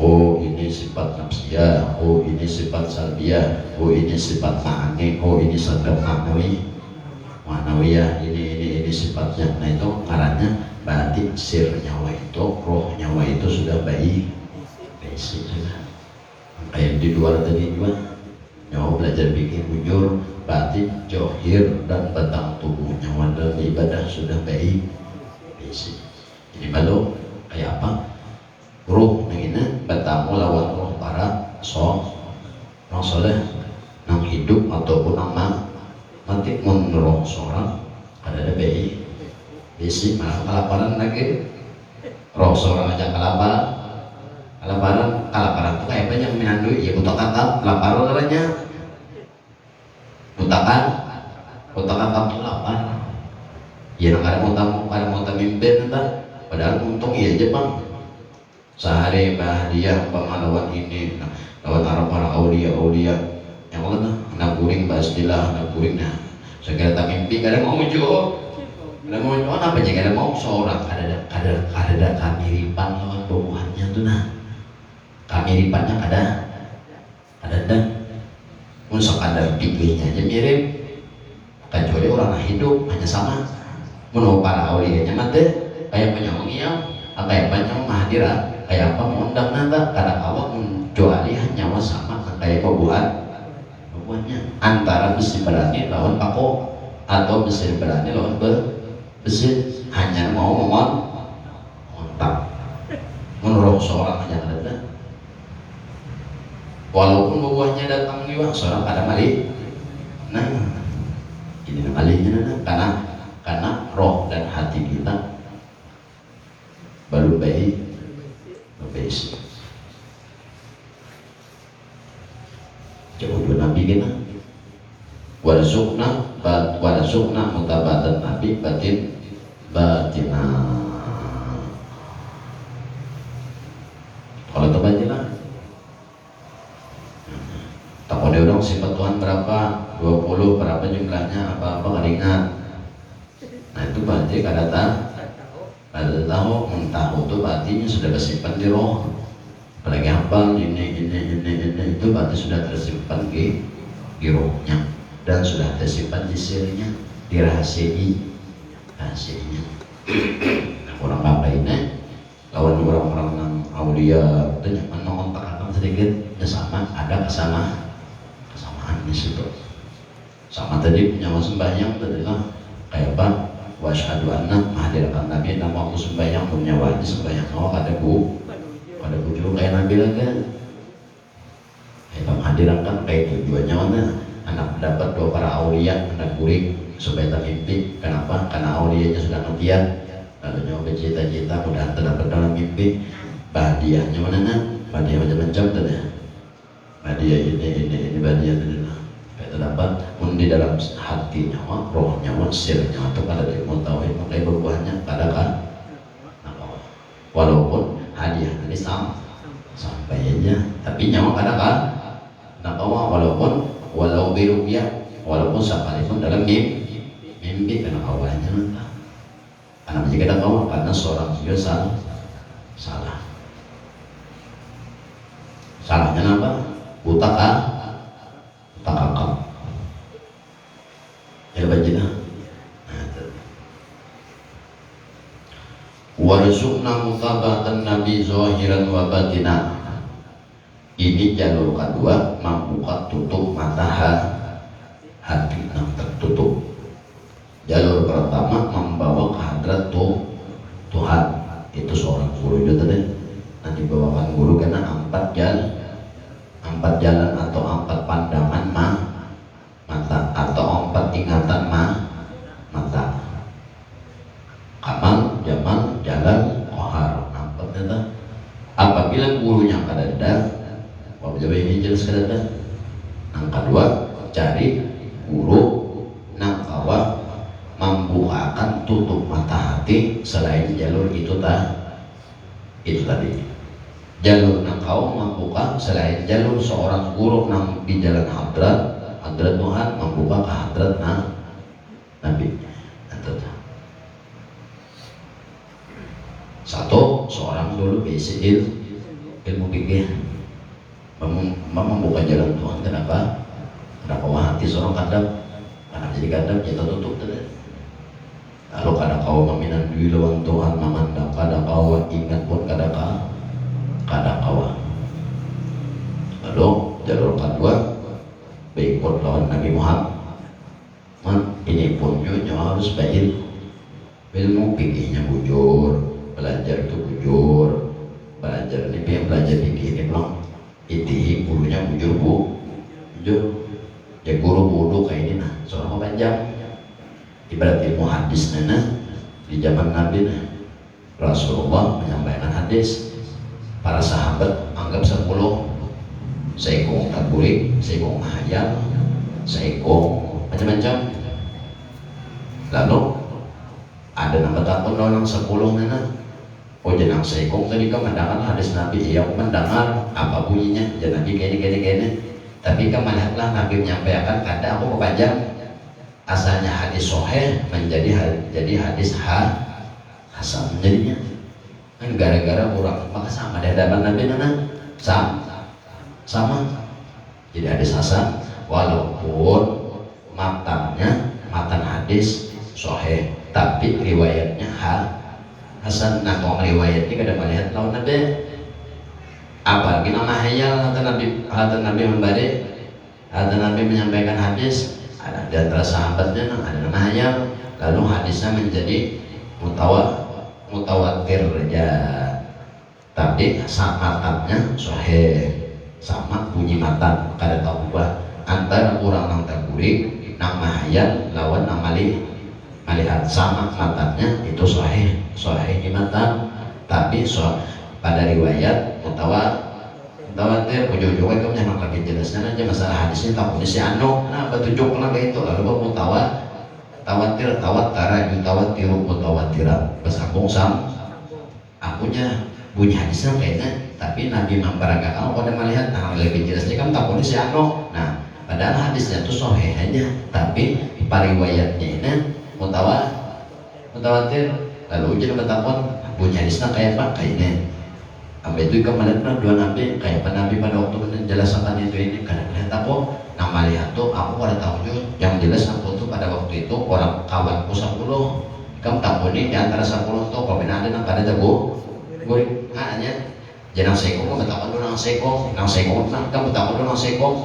oh ini sifat nafsiyah, oh ini sifat salbiyah, oh ini sifat ma'ani, oh ini sifat ma'nawiyah, ini sifatnya, nah itu ngarannya. Berarti sir nyawa itu, roh nyawa itu sudah basic sudah. Kayak di luar tadi juga nyawa belajar bikin bujur, berarti johir dan batang tubuh nyawa dalam ibadah sudah basic. Jadi baru kayak apa? Roh ini bertamu lawan roh para orang soleh nang hidup ataupun nang mati menurut seorang ada basic malah kelaparan lagi roh seorang aja kelaparan tuh kayak banyak menandui ya buta kata kelaparan orangnya buta kata tuh lapar ya ada mau mimpin entar padahal untung iya aja bang sehari bahagia pengalaman ini lawan para aulia yang mana nak kuring basdilah nak kuring nah segala tak mimpi kadang mau muncul apa aja kada mau seorang ada kamiripan lawan bubuhannya tuh nah kamiripannya ada sekadar pikirnya aja mirip kecuali orang hidup hanya sama menurut para aulianya mati kayak penyamangnya kayak penyamang mahadirat kayak apa mengundang nanda karena awak menjuali hanya sama kayak bubuhannya antara besi berani lawan pako atau besi berani lawan besi hanya mau mengontak menurut seorang aja ada walaupun buahnya datang juga seorang ada malik Nah, ini namanya karena roh dan hati kita baru baik berbesi. Jauh Nabi kita warasukna mutabatan Nabi batina. Kalau terbatina tak boleh dong sifat Tuhan berapa 20 berapa jumlahnya apa nggak ingat. Nah itu berarti kada tahu mentahu itu artinya sudah tersimpan di roh. Apalagi hafal ini itu berarti sudah tersimpan di rohnya dan sudah tersimpan di sirnya, dirahasiai rahasianya. Nah, orang apa ini lawan orang-orang yang aulia itu jangan mengontak sedikit ya sama ada kesamaan di situ. Sama tadi punya sembahyang tadi lah kayak apa wasyhadu anna menghadirkan Nabi nama aku sembahyang punya wajib sembahyang ada bujur kayak Nabi lagi kita menghadirkan kayak tujuannya mana anak dapat dua para aulia anak kuring supaya tak mimpi. Kenapa? Karena aulianya sudah ngetian lalu nyoba cita-cita mudah terdapat dalam mimpi. Badiahnya mana nak? Badiah macam-macam tadi badiah ini badiah tadi lah supaya terdapat pun di dalam hati nyawa roh nyawa sirnya atau kada dari mutawid makanya berbuahnya kada kan walaupun hadiah tadi sampai aja tapi nyawa kada kan walau biruqyah walaupun sekalipun dalam mimpi karena awalnya mentah karena jika kita tahu karena seorang juga salah salahnya apa? Butak akal ya bajina warzuqna mutabatan nabi zahiran wa batina. Ini jalur kedua membuka tutup mata hati yang tertutup. Jalur pertama membawa ke hadrat Tuhan. Itu seorang guru itu tadi. Nanti bawakan guru karena empat jalan atau empat pandangan mata atau empat ingatan mata. Kamal, jamal, jalan, kohar. Empat itu. Apabila gurunya kada ada wajib ini jelas kada. Yang kedua cari guru nang kawa membukakan tutup mata hati selain jalur itu tadi. Jalur nang kawa membuka selain jalur seorang guru nang di jalan hadrat Tuhan membuka ke hadrat Nabi. Satu seorang dulu basic ilmu fikih membuka jalan Tuhan. Kenapa hati seorang kadang karena jadi kadang kita tutup tadi. Lalu kadang kau meminan dui lawan Tuhan memandang kadang kau ingat pun kadang kau. Lalu jalur kedua berikut lawan Nabi Muhammad. Ini pun juga harus ilmu fikihnya bujur, belajar itu bujur, belajar ini belajar fikih ini belum. Iti gurunya bujur ya guru bodoh kayak ini nah seorang panjang ibarat ilmu hadis nana di zaman Nabi Rasulullah menyampaikan hadis para sahabat anggap 10 seekong taburik seekong hayal seekong macam-macam. Lalu ada nama takut orang 10 nana jenang seekong tadi kau mendengar hadis Nabi iya aku mendengar apa bunyinya jangan Nabi kene tapi kau melihatlah Nabi menyampaikan kata aku panjang asalnya hadis soheh menjadi hadis hasan jadinya kan gara-gara orang maka sama di hadapan Nabi nana sama jadi hadis hasan walaupun matan hadis soheh tapi riwayatnya hasan. Nah kalau riwayatnya kada melihat lawan Nabi apalagi nama hayal kata Nabi membalik kata Nabi menyampaikan hadis ada di antara sahabatnya ada nama hayal lalu hadisnya menjadi mutawatir ya tapi matannya sahih sama bunyi matan kada tahu antara orang yang terburik nang mahayat lawan nang melihat sama matanya itu sahih di mata, tapi pada riwayat mutawatir ujung-ujungnya kamu yang lagi jelasnya aja masalah hadisnya tak punya si anu nah betujuk lagi itu lalu tawatir tawatara yutawatiru mutawatiran bersambung sam akunya bunyi hadisnya kayaknya tapi Nabi memperagakan kalau melihat nah lebih jelasnya kamu tak punya si anu nah padahal hadisnya itu sahih aja tapi pariwayatnya ini mutawatir lalu ujian bertakon bunyi hadisnya kayak apa kayaknya sampai itu kemarin dua nabi kayak Nabi pada waktu menjelaskan itu ini karena melihat aku nama lihat tuh aku pada tahu yang jelas aku tuh pada waktu itu orang kawanku 10 kamu tahu nih di antara 10 tuh kalau benar ada nang pada jago gue hanya jangan sekong kamu tahu dulu nang sekong kamu tahu dulu nang sekong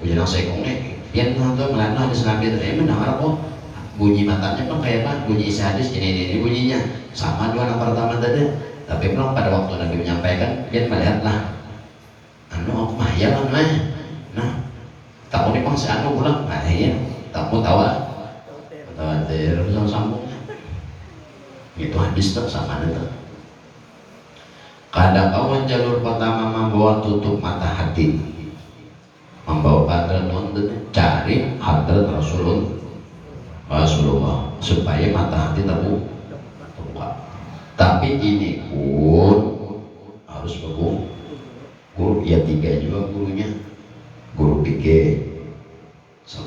jangan sekong nih dia tuh melihat hadis Nabi itu mendengar kok bunyi matanya kan kayak apa bunyi isi hadis ini bunyinya sama dua yang pertama tadi tapi memang pada waktu Nabi menyampaikan dia melihatlah anu aku mah ya lah nah tak mau dipang si anu pulang nah iya tak mau tawatir sambungnya itu hadis tak sama itu kadang kawan jalur pertama membawa tutup mata hati membawa pada nonton cari hadrat Rasulullah supaya mata hati terbuka tapi ini pun harus guru ya 3 juga gurunya guru fikih 1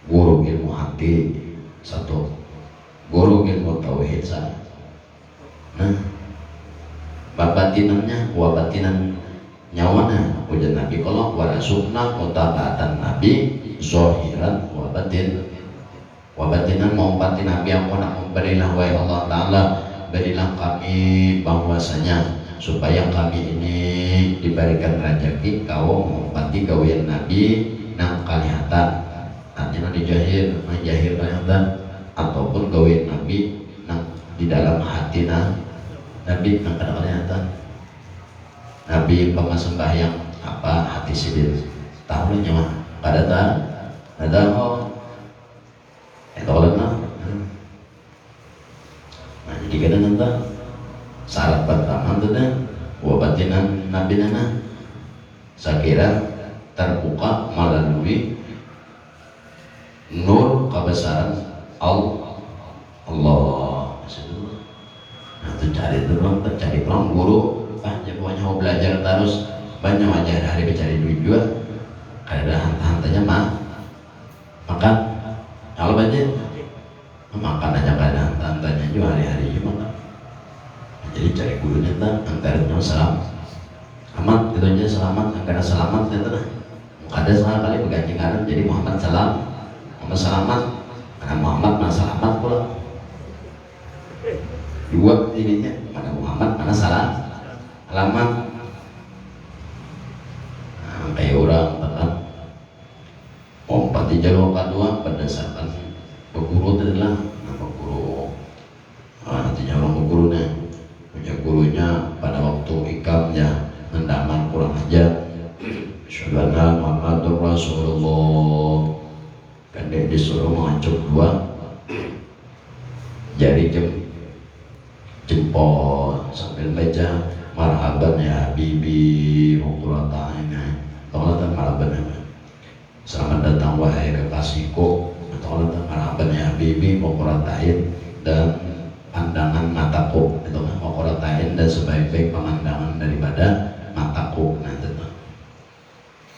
guru ilmu hati 1 guru ilmu tauhid 1 nah batinannya batinan nyawana ujian Nabi kalau warasukna mutabatan Nabi zohiran wabatinan mau batin Nabi aku nak memberilah wa Allah Ta'ala berilah kami bahwasanya supaya kami ini diberikan rezeki kau menghormati gawean Nabi nang kalihatan artinya dijahir menjahir kalihatan ataupun gawean Nabi nang di dalam hati Nabi nang kalihatan Nabi pengasembahyang apa hati sidir tahu nyawa pada ada itu olehna jadi kadang nanti syarat pertama itu dan wabatinan Nabi nana saya kira terbuka melalui nur kebesaran Allah nah itu cari pelang guru banyak mau belajar terus banyak aja hari mencari duit juga ada hantanya makan kalau banyak makan aja kadang tantanya juga hari-hari juga jadi cari gurunya anggarannya selamat itu aja selamat anggaran selamat itu ada sekali berganti ngaran jadi Muhammad selamat karena Muhammad mana selamat pula dua ininya mana Muhammad mana selamat kayak orang ompat di jalur kedua berdasarkan berguru adalah nama guru nantinya orang bergurunya punya gurunya pada waktu ikamnya mendaman kurang ajar Syuhana Muhammadur Rasulullah kan dia disuruh mengancuk 2 jari jempol sambil baca marhaban ya Habibi muqratain tolong marhaban ya selamat datang wahai kekasihku atau marhaban ya Habibi muqratain dan pandangan mataku itu kan muqratain dan sebaik-baik pemandangan daripada mataku nah itu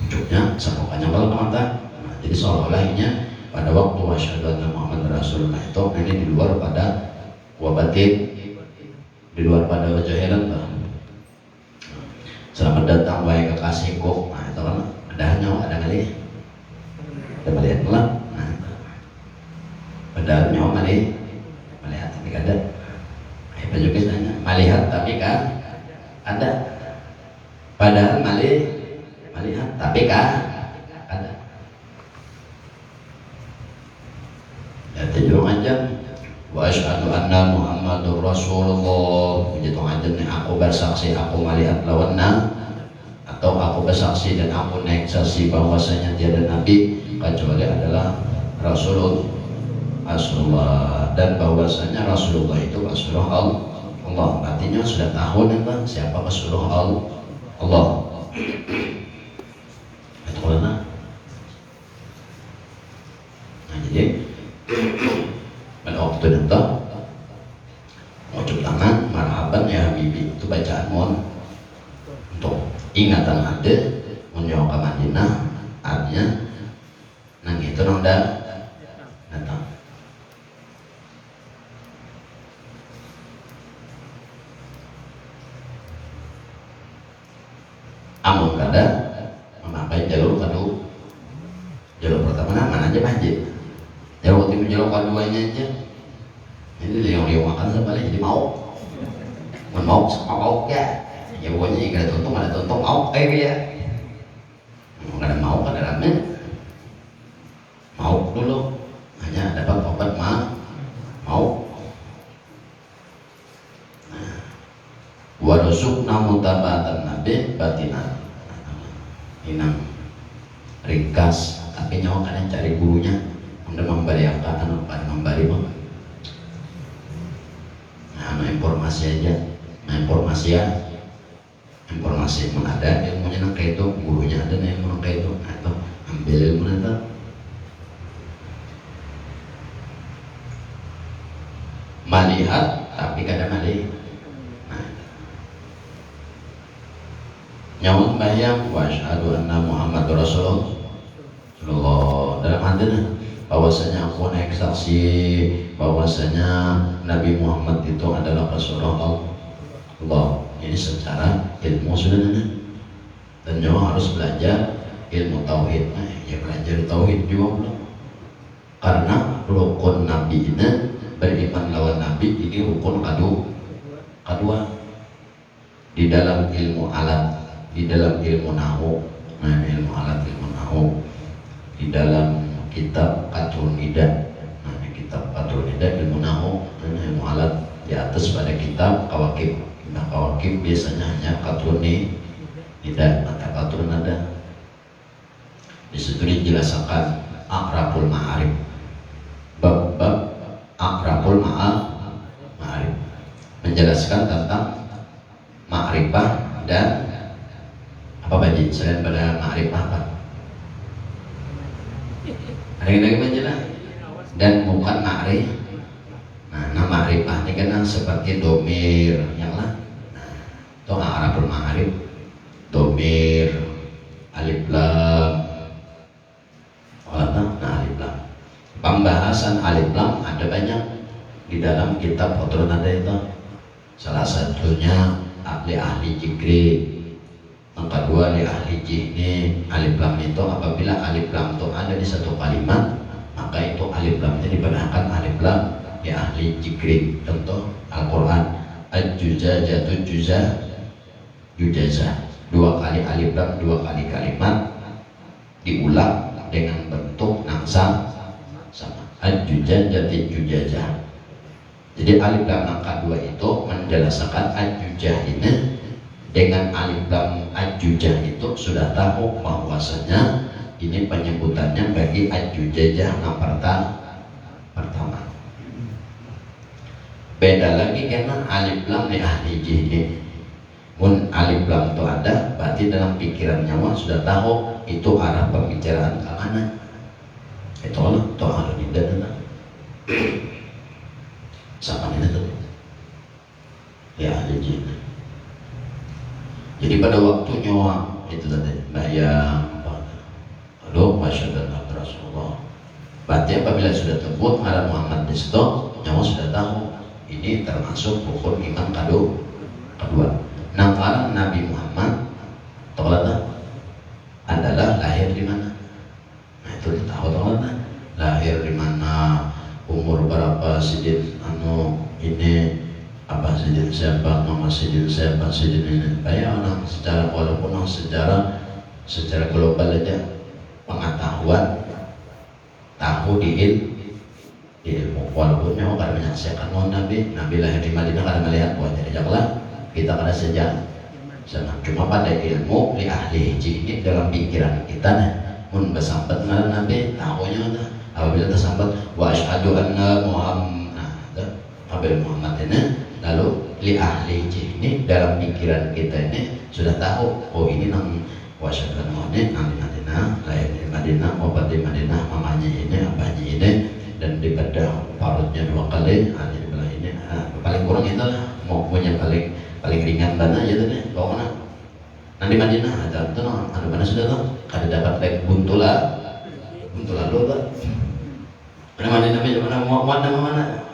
ujungnya semuanya kalau ke mata nah, jadi seolah-olah ini pada waktu wasyhadu anna Muhammad Rasulullah itu ini di luar pada wabatin di luar pada wajahiran selamat datang wahai kekasihku nah itu kan ada nyawa ada kali ada melihat lah nah padahal nyawa melihat tapi kada itu juga tanya melihat tapi kan ada padahal melihat tapi kan ada ya tujuh aja wa asyhadu anna Muhammadur Rasulullah begitu aja nih aku bersaksi aku melihat lawanna atau aku bersaksi dan aku naik saksi bahwasanya tiada nabi kecuali adalah Rasulullah, dan bahwasanya Rasulullah itu Rasulullah Allah. Artinya sudah tahu nih Bang, siapa Rasulullah Allah. Itu mana? Nah, jadi pada waktu itu ucap tangan marhaban ya Habibi, itu bacaan mohon untuk ingatan ada menjauh ke Madinah, artinya nang itu nang datang. Amun kada memakai jalur pertama mana aja banjir, jalur waktu jalur keduanya aja ini liang makan sebalik jadi mau sama mau ya pokoknya jika ada tuntung mau kayak dia nggak ada mau kada rame mau dulu hanya dapat obat mau warusukna mutabatan nabi batina inang ringkas tapi nyawa kalian cari gurunya untuk memberi apa pada memberi bang nah informasi aja informasi yang ada ilmunya nak kayak itu gurunya ada nih ilmu kayak itu atau ambil ilmu itu melihat tapi kadang malih nyawa bayang wa asyhadu anna Muhammadur Rasulullah dalam hatinya bahwasanya aku naik saksi bahwasanya Nabi Muhammad itu adalah Rasulullah Allah. Ini secara ilmu sudah dan nyawa harus belajar ilmu tauhid. Ya belajar tauhid juga belum karena rukun Nabi ini beriman lawan Nabi ini rukun kedua di dalam ilmu alat, di dalam ilmu nahu, ilmu alat, ilmu nahu, di dalam kitab Qatrun Nida, kitab Qatrun Nida ilmu nahu, ilmu alat di atas pada kitab Kawakib. Nah Kawakib biasanya hanya Qatrun Nida, maka Qatrun ada. Di situ dijelaskan Aqrabul Ma'arif, bab Aqrabul Ma'arif, menjelaskan tentang ma'rifah dan apa baji selain pada ma'rifah apa? Ada yang lagi menjelaskan dan bukan ma'rif. Nah, ma'rifah ini kan seperti domir yang lah. Itu Arabul Ma'arif, domir, alif lam, alif lam. Pembahasan alif lam ada banyak di dalam kitab Qatrun ada itu. Salah satunya ahli jikri, yang kedua ahli jihni. Alif lam itu apabila alif lam itu ada di satu kalimat maka itu alif lamnya dibenarkan alif lam di ahli jikri. Contoh Al-Quran Al-Juzajatu Juzazah, dua kali alif lam, dua kali kalimat diulang dengan bentuk yang sama. Al-Juzajati Juzazah. Jadi alif lam angka 2 itu menjelaskan Al-Juzah ini. Dengan alif lam Al-Juzah itu sudah tahu bahwasanya ini penyebutannya bagi Al-Juzajah yang pertama. Beda lagi karena alif lam di ahli jihni. Mun alif lam itu ada, berarti dalam pikiran nyawa sudah tahu itu arah pembicaraan ke mana. Itu Allah, itu ahli nida. Sama ini tuh ya ahli jihni. Jadi pada waktu nyawa itu tadi bayang aduh masyaallah Rasulullah. Berarti apabila sudah tebut ada Muhammad di situ, nyawa sudah tahu ini termasuk rukun iman kedua. Nah, Nabi Muhammad adalah lahir di mana? Nah itu tahu lahir di mana, umur berapa, sidin ini apa sidin siapa, nama sidin siapa, sidin ini. Kayak orang secara walaupun secara global aja pengetahuan tahu di ilmu walaupun nyawa kada menyaksikan Nabi lahir di Madinah kada melihat wajah jaklah kita kada sejarah sama cuma pada ilmu li ahli ini dalam pikiran kita mun besambat ngaran Nabi tahunya Apabila tersambat wa asyhadu anna Muhammad, apabila Muhammad ini, lalu li ahli ini dalam pikiran kita ini sudah tahu, oh ini nang wa asyhadu anna Muhammad ahli Madinah, lahir di Madinah, wafat di Madinah, mamanya ini, abahnya ini, dan dibedah parutnya 2 kali, ahli belah ini, paling kurang itu lah, mau punya paling ringan mana ya tadi, bawa mana? Nanti Madinah ada tuh, ada mana sudah tuh, kada dapat lek buntulan lu tuh. Mana Madinah mana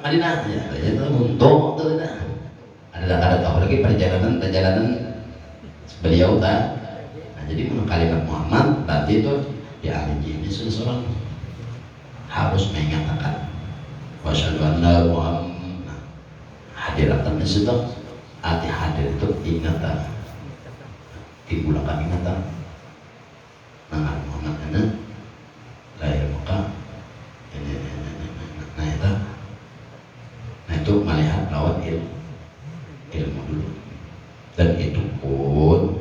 Madinah ya, itu buntu tuh dah. Ada tahu lagi perjalanan beliau tak. Nah, jadi kalimat Muhammad berarti itu ya ini seseorang harus mengatakan wasyhadu anna Muhammad. Hadiratan di situ, arti hadir itu ingatan, timbulkan ingatan. Nah, Muhammad ini lahir Mekah, nah itu melihat lewat ilmu dulu, dan itu pun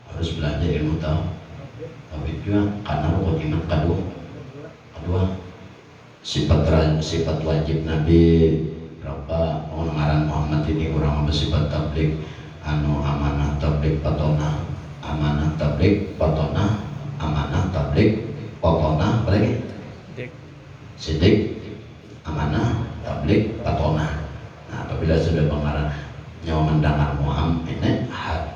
harus belajar ilmu tapi juga karena rukunat kedua sifat wajib Nabi berapa orang Muhammad ini orang bersifat tablik amanah tablik patona amanah tablik patona amanah tablik patona apa lagi sidik amanah tablik patona. Nah apabila sudah pengarang nyawa mendengar Muhammad ini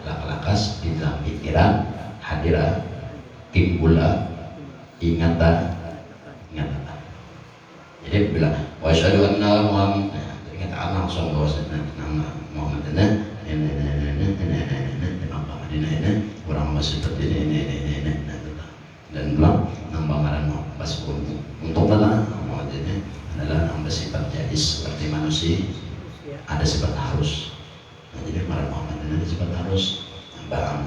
lakas di dalam pikiran hadirah timbullah ingatan. Jadi bila wasyhadu anna Muhammad, ingat langsung bahwasanya nama Muhammad ini ini orang masih seperti ini dan bilang nama ngaran pas untuk Muhammad ini adalah nama sifat jais seperti manusia, ada sifat harus. Nah, jadi ngaran Muhammad ini ada sifat harus.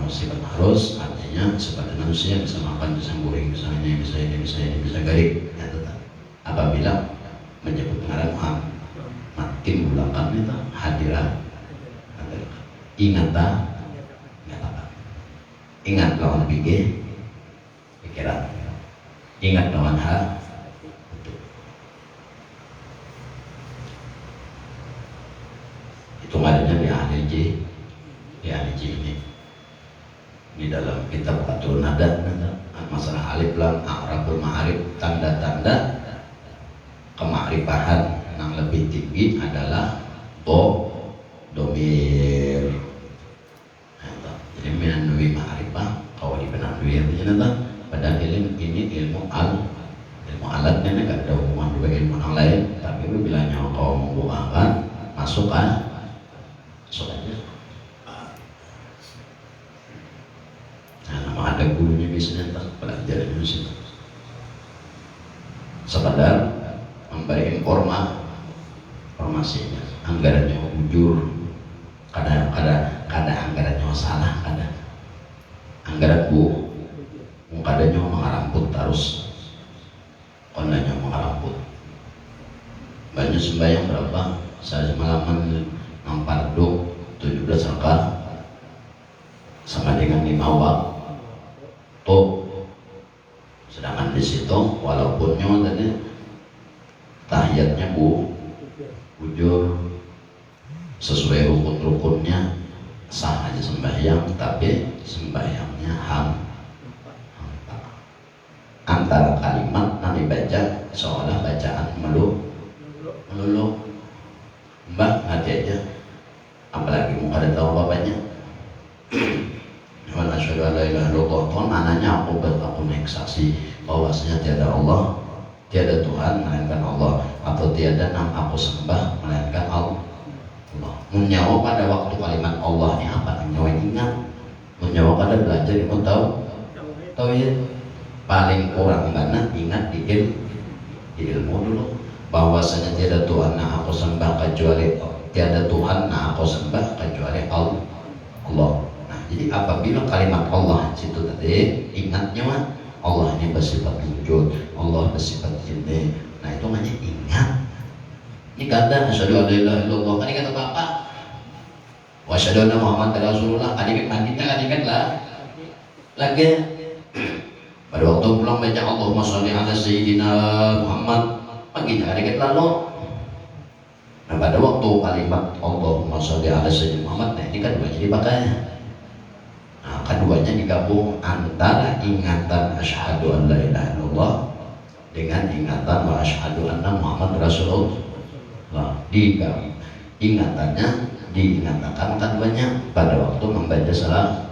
Sifat harus artinya seperti manusia, bisa makan, bisa guring, bisa bisa garing. Ya, tetap. Apabila menyebut ngaran Muhammad, makin bulangkan itu hadirah, ingatan, ingat lawan pikiran, ingat lawan hati. Itu adanya di ahli ini. Di dalam kitab Fathul Nada masalah alif lam a'rabul ma'arif, tanda-tanda kema'rifahan yang lebih tinggi adalah domir. Jadi menandui ma'rifah kalau di penandui artinya pada ilmu ini ilmu alatnya enggak ada hubungan dengan ilmu yang lain, tapi bila nyawa kau membukakan masuk aja. Nah, ada gurunya biasanya pelajaran di situ. Sekedar memberi informasinya, anggarannya jujur, kadang anggarannya salah, kadang anggaran kadangnya mengaramput terus, kadangnya mengaramput. Banyak sembahyang berapa? Saya semalaman mempardu 17 rakaat sama dengan 5 waktu. Sedangkan di situ walaupun nyawa tadi tahiyatnya bujur sesuai rukun-rukunnya sah aja sembahyang, tapi sembahyangnya hampa. Antara kalimat nanti baca seolah bacaan melulu mbak hati aja, apalagi mau ada tahu bapaknya. Wa asyhadu an la ilaha illallah, mananya aku saksi bahwasanya tiada Allah, tiada Tuhan melainkan Allah, atau tiada nama aku sembah melainkan Allah. Menyawa pada waktu kalimat Allah ini apa? Menyawa ingat, menyawa pada belajar ilmu tauhid. Paling kurang mana ingat di ilmu dulu bahwasanya tiada Tuhan yang aku sembah kecuali tiada Tuhan yang aku sembah kecuali Allah. Nah, jadi apabila kalimat Allah situ tadi ingatnya mah Allah ini bersifat wujud, Allah bersifat ini. Nah itu hanya ingat. Ini kata asyhadu an la ilaha illallah, kan kata bapak. Wa asyhadu anna Muhammadar Rasulullah, kan ingat mandinya, kan ingat lah. Lagi Pada waktu pulang baca Allahumma sholli ala sayyidina Muhammad, pagi hari kita lalu. Nah pada waktu kalimat Allahumma sholli ala sayyidina Muhammad, nah ini keduanya dipakai. Nah keduanya digabung antara ingatan asyhadu an la ilaha illallah dengan ingatan wa asyhadu anna Muhammad Rasulullah. Ingatannya diingatkan keduanya pada waktu membaca salat.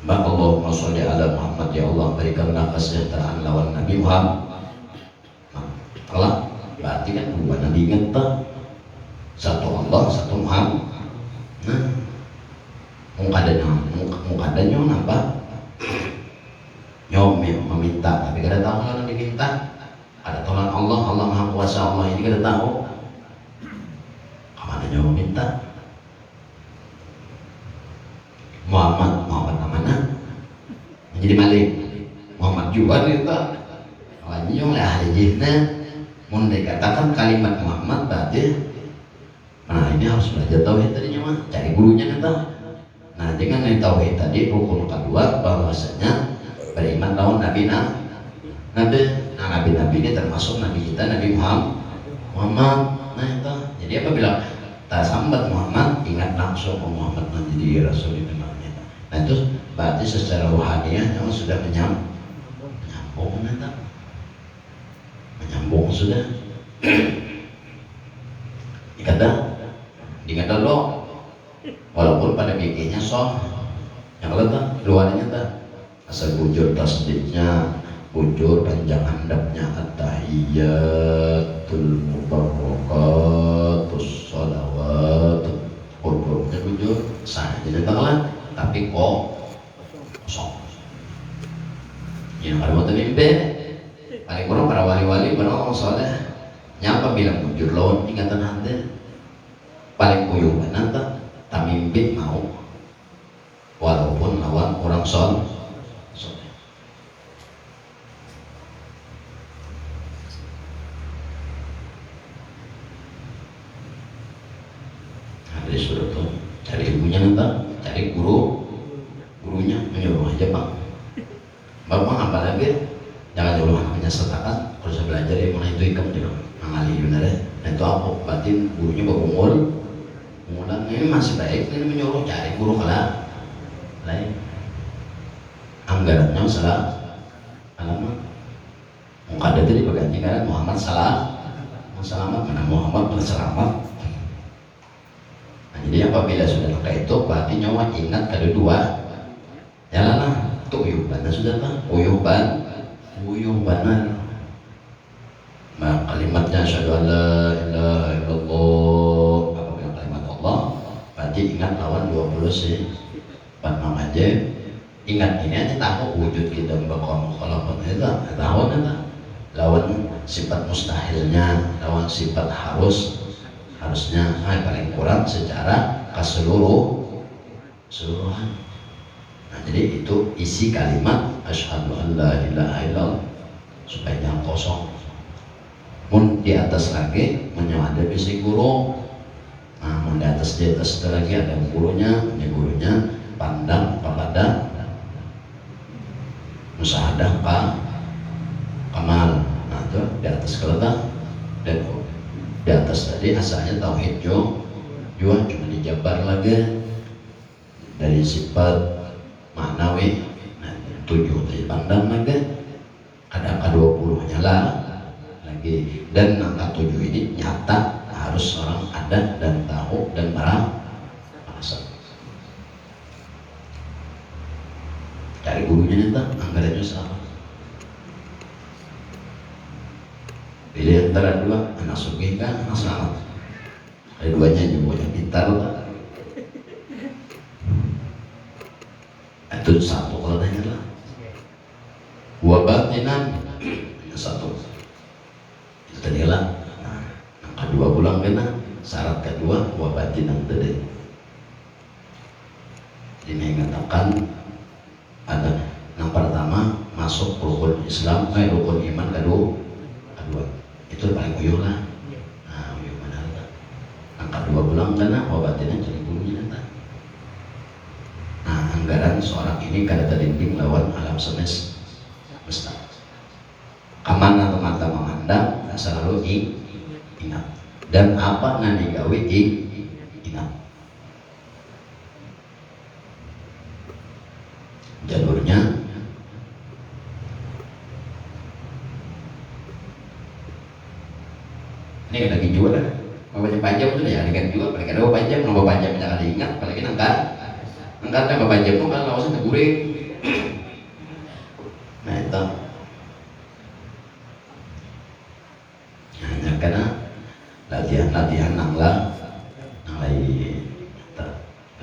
Allahumma sholli ala Muhammad, ya Allah berikanlah kesejahteraan lawan Nabi Muhammad. Allah berarti kan dua Nabi ingat, satu Allah, satu Muhammad. Nah, mukadanya apa? Nyom meminta, tapi kada tahu kalau diminta. Ada tolong Allah, Allah Maha Kuasa, Allah ini kada tahu. Kemana nyom meminta? Muhammad mana? Jadi malik Muhammad juga kita. Awalnya yang ahli jihna, mun dikatakan kalimat Muhammad berarti, nah ini harus belajar tauhid tadinya mah, cari gurunya kita. Nah dengan tauhid tadi rukun kedua bahwasanya beriman lawan nabi. Nah nabi ini termasuk nabi kita, Nabi Muhammad. Nah itu jadi apabila tak sambat Muhammad, ingat langsung Muhammad menjadi Rasul itu. Nah itu berarti secara rohaniah yang sudah menyambung sudah. Dikata lo, walaupun pada bikinnya yang letak luarnya tak asal bujur tasdidnya, bujur panjang handapnya at-tahiyyatul mubarakatus sholawat, hurufnya bujur sah jadi tengah. Tapi kosong. Yang ada waktu mimpi, paling kurang para wali-wali benar soalnya. Nyapa bilang bujur lawan ingatan hati, paling kuyuh nanti tak mimpi mau, walaupun lawan orang sol. Ada suruh tuh cari ilmunya nanti. Cari gurunya menyuruh aja Pak. Bapak apa lagi? Jangan nyuruh anaknya sertakan. Kalau saya belajar ya mana itu ikam juga mengali bener. Nah itu apa? Batin gurunya berumur. Kemudian ini masih baik. Ini menyuruh cari guru kalah lain. Anggarannya salah. Alamat. Mungkin ada tadi berganti kan Muhammad salah. Selamat mana Muhammad berselamat. Jadi apabila sudah pakai itu berarti nyawa ingat kedua jalanlah itu uyuh benar sudah tak uyuh benar. Nah kalimatnya asyhadu an la ilaha illallah, apabila kalimat Allah berarti ingat lawan 20 sifat nama aja. Ingat ini aja tahu wujud kita bakal mukhalafat itu tahu kan lawan sifat mustahilnya, lawan sifat harusnya paling kurang secara keseluruhan. Nah, jadi itu isi kalimat asyhadu an la ilaha illallah supaya jangan kosong. Mun di atas lagi menyawada bisi guru. Nah, mun di atas lagi ada gurunya, gurunya pandang kepada musyahadah kamal. Nah, itu di atas keletak dan di atas tadi asalnya tauhid juga cuma dijabar lagi dari sifat maknawi. Nah, 7 tadi pandang lagi, ada angka 20 nyala lagi, dan angka 7 ini nyata harus orang ada dan tahu dan merasa. Cari gurunya nanti anggarannya sama. Pilih antara dua, anak sugih kan, anak selamat. Keduanya juga yang pintar lah. Itu satu kalau tanya lah. Wabatinan satu. Itu tadi lah. Nah, yang kedua pulang kena syarat kedua wabatinan tadi. Ini mengatakan ada yang pertama masuk rukun Islam, rukun iman kedua. Itu paling uyuh lah. Nah, uyuh benar lah. 2 bulan karena obatnya jadi bumi nanti. Nah, anggaran seorang ini kada terlinding lawan alam semesta. Kamana mata memandang selalu ingat, dan apa yang digawe ingat. Jalurnya ini lagi jual lah, mau baca panjang tuh ya, kan jual, paling ada panjang, mau panjang jangan diingat, apalagi angkatnya panjang tuh kan lawasan teguring. Nah itu hanya karena latihan nang lain,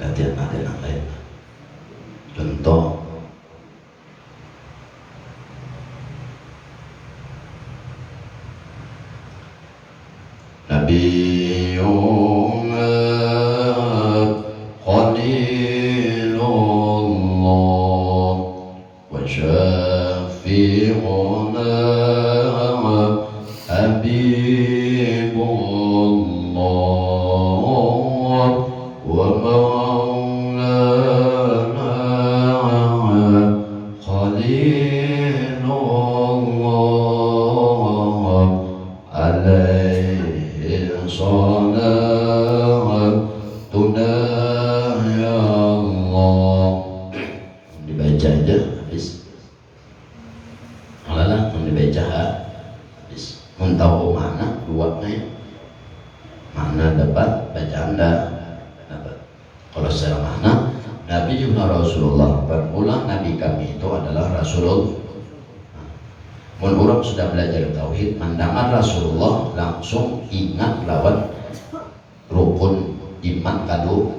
latihan nang lain. Contoh Nabiyyun Khalilullah wa syafi'una Habibullah wa maulana Khalilullah alaihi salatuna ya Allah. Dibaca aja habis. Alalah dibaca habis. Tahu mana duanya, mana dapat bacaan dapat. Kalau secara mana Nabi juga Rasulullah, berulang Nabi kami itu adalah Rasulullah. Mun orang sudah belajar tauhid, mandangan Rasulullah langsung ingat lawan rukun iman kado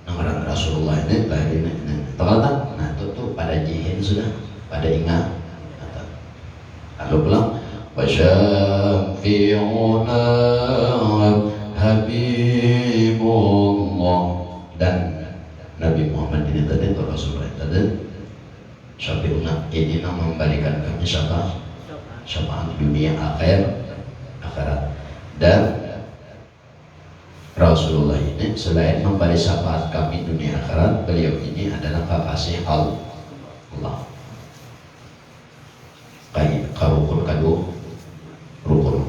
nama Rasulullah ini lahir ini. Terletak, nah itu pada jihin sudah, pada ingat. Lalu pulang wasyafi'una Habibullah, dan Nabi Muhammad ini tadi atau Rasulullah tadi syafi'una ini nama memberikan kami syafaat dunia akhirat. Dan Rasulullah ini selain memberi syafaat kami dunia akhirat, beliau ini adalah kekasih Allah. Kayak rukun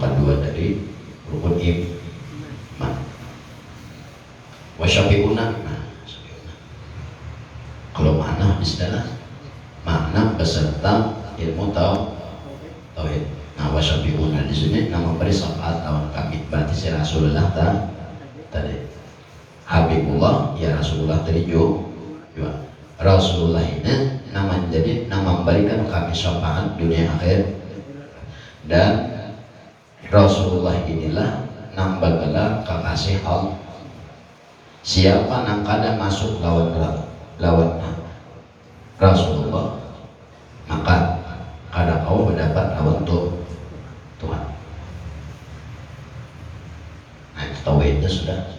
kedua dari rukun iman. Wasyafi'una, kalau mana istilah makna beserta ilmu tauhid. Nah, wasyafi'una di sini nama beri syafaat lawan kami, berarti si Rasulullah tadi Habibullah ya Rasulullah tadi juga Rasulullah ini nama jadi nama memberikan kami syafaat dunia akhir, dan Rasulullah inilah nambah gelar kekasih Allah. Siapa yang kada masuk lawan Rasulullah, maka kada kau mendapat lawan Tuhan. Nah, tauhidnya sudah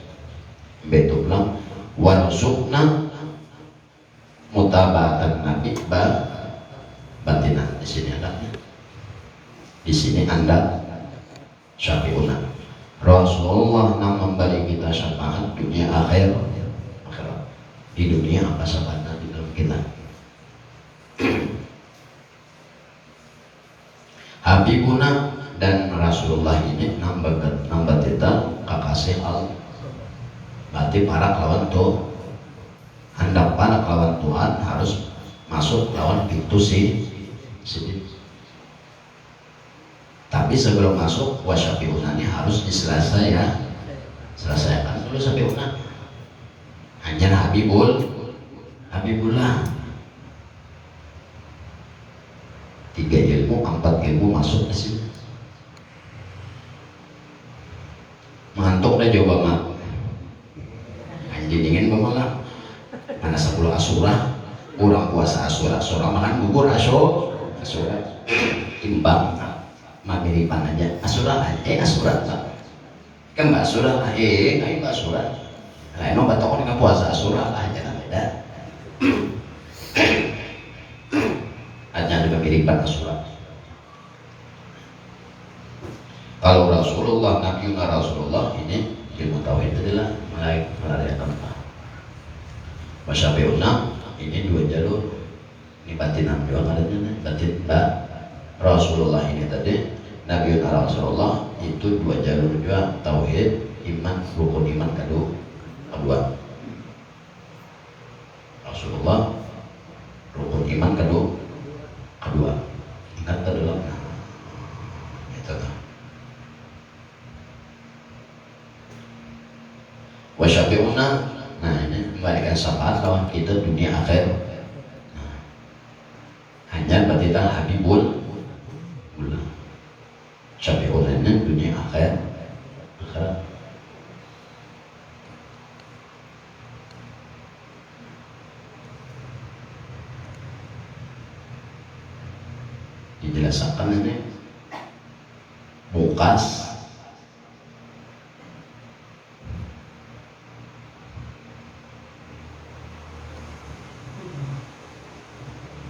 betul bilang warzuqna mutaba'atan nabi batinan. Di sini adanya, di sini anda syafi'una Rasulullah yang memberi kita syafaat dunia akhirat. Di dunia apa syafaatnya di dalam kita. Habibuna, dan Rasulullah ini nambah kita kekasih Allah. Berarti para lawan tuh hendak para lawan Tuhan harus masuk lawan pintu sini. Tapi sebelum masuk wasyafi'una ini harus diselesaikan dulu syafi'una. Hanya Habibullah. 3 ilmu, 4 ilmu masuk ke sini. Mengantuk dah coba mak. Anjing dingin malah. Mana 10 asurah, kurang puasa asurah makan bubur asurah. Timbang magriban aja. Asurah kan mbak asurah mbak asurah. Nah, emang batok dengan puasa asurah aja beda. Hanya dengan kiriban Rasulullah. Kalau Rasulullah, Nabiuna Rasulullah ini ilmu tauhid itu adalah melalui tempat. Wasyafi'una ini dua jalur. Ini batinan juga adanya, batin Rasulullah ini tadi Nabi Rasulullah itu dua jalur juga, tauhid, iman, rukun iman kedua. Rasulullah rukun iman kedua. Ingat kedua. Itu tuh. Wasyafi'una, nah ini memberikan syafaat lawan kita dunia akhir. Nah, hanya batitan Habibul Syafi'una ini dunia akhir. Dijelaskan ini bukas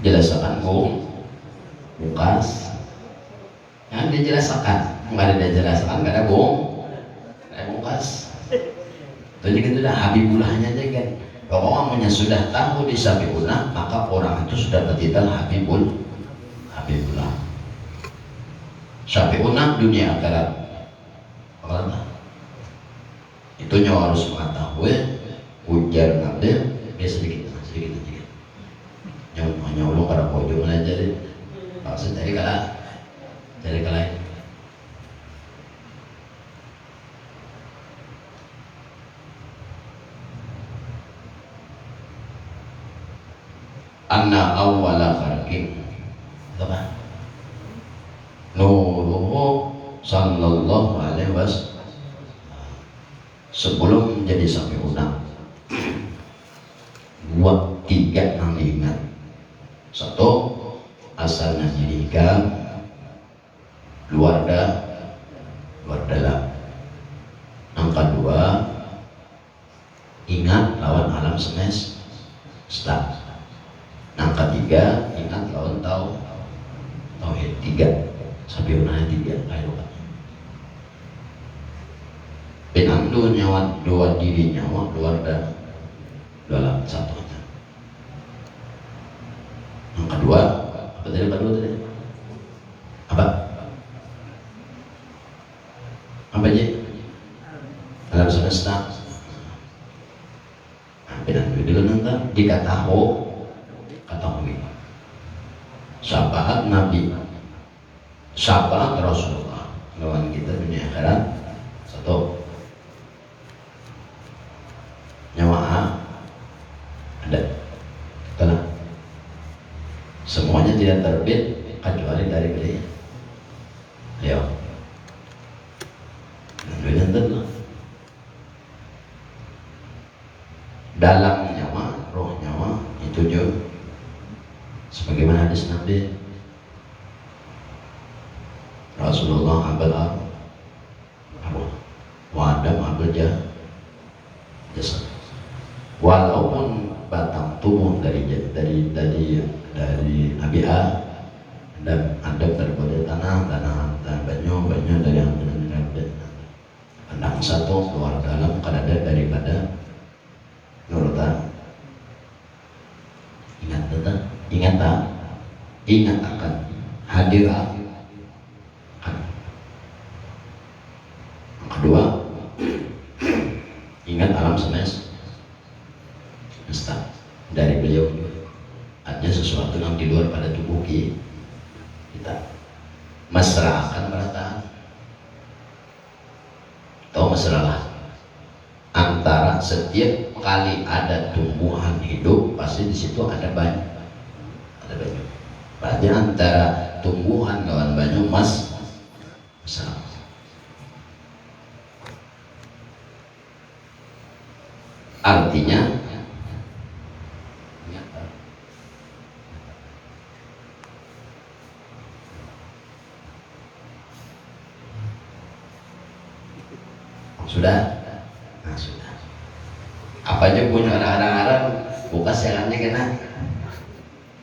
jelaskan bukas yang dijelaskan nggak ada dijelaskan nggak ada bukas itu gitu dah Habibullahnya aja kan. Kalau orangnya sudah tahu di Syafi'una maka orang itu sudah bertitel Habibullah. Syafi'una dunia akhirat. Itu nyawa harus mengetahui ujar nabi sedikit. Nyawa lu pada pojok aja deh. Maksud dari kala anna awwala khalqin apa? Nuruhu sallallahu alaihi wasallam. Sebelum menjadi Syafi'una dua tiga yang diingat. Satu, asalnya jadikan luar dalam. Yang kedua, ingat lawan alam semesta. Yang ketiga, ingat lawan tauhid. Tiga, Syafi'una tiga kairukan. Pinandu nyawa dua diri nyawa luar dalam satu. Yang kedua, apa tadi? Apa aja? Alam semesta. Pinandu dulu nanti dikatahu syafaat Nabi, syafaat Rasulullah lawan kita dunia akhirat. Satu, nyawa ada telah semuanya tidak terbit kecuali dari beliau. Dalam nyawa, roh nyawa itu juga sebagaimana hadis Nabi Rasulullah abal wa Adam abal jasad. Walaupun batang tubuh dari Nabi dan Adam daripada tanah banyu dari pandang satu luar dalam kadada daripada nurutan. Ingat akan hadir. Kedua, ingat alam semesta dari beliau. Ada sesuatu yang di luar pada tubuh kita. Mesra akan bertahan. Tahu mesra antara setiap kali ada tumbuhan hidup pasti di situ ada banyu. Berarti antara tumbuhan lawan banyu mesra. Artinya sudah. Apa aja punya arah-arah buka serannya kena.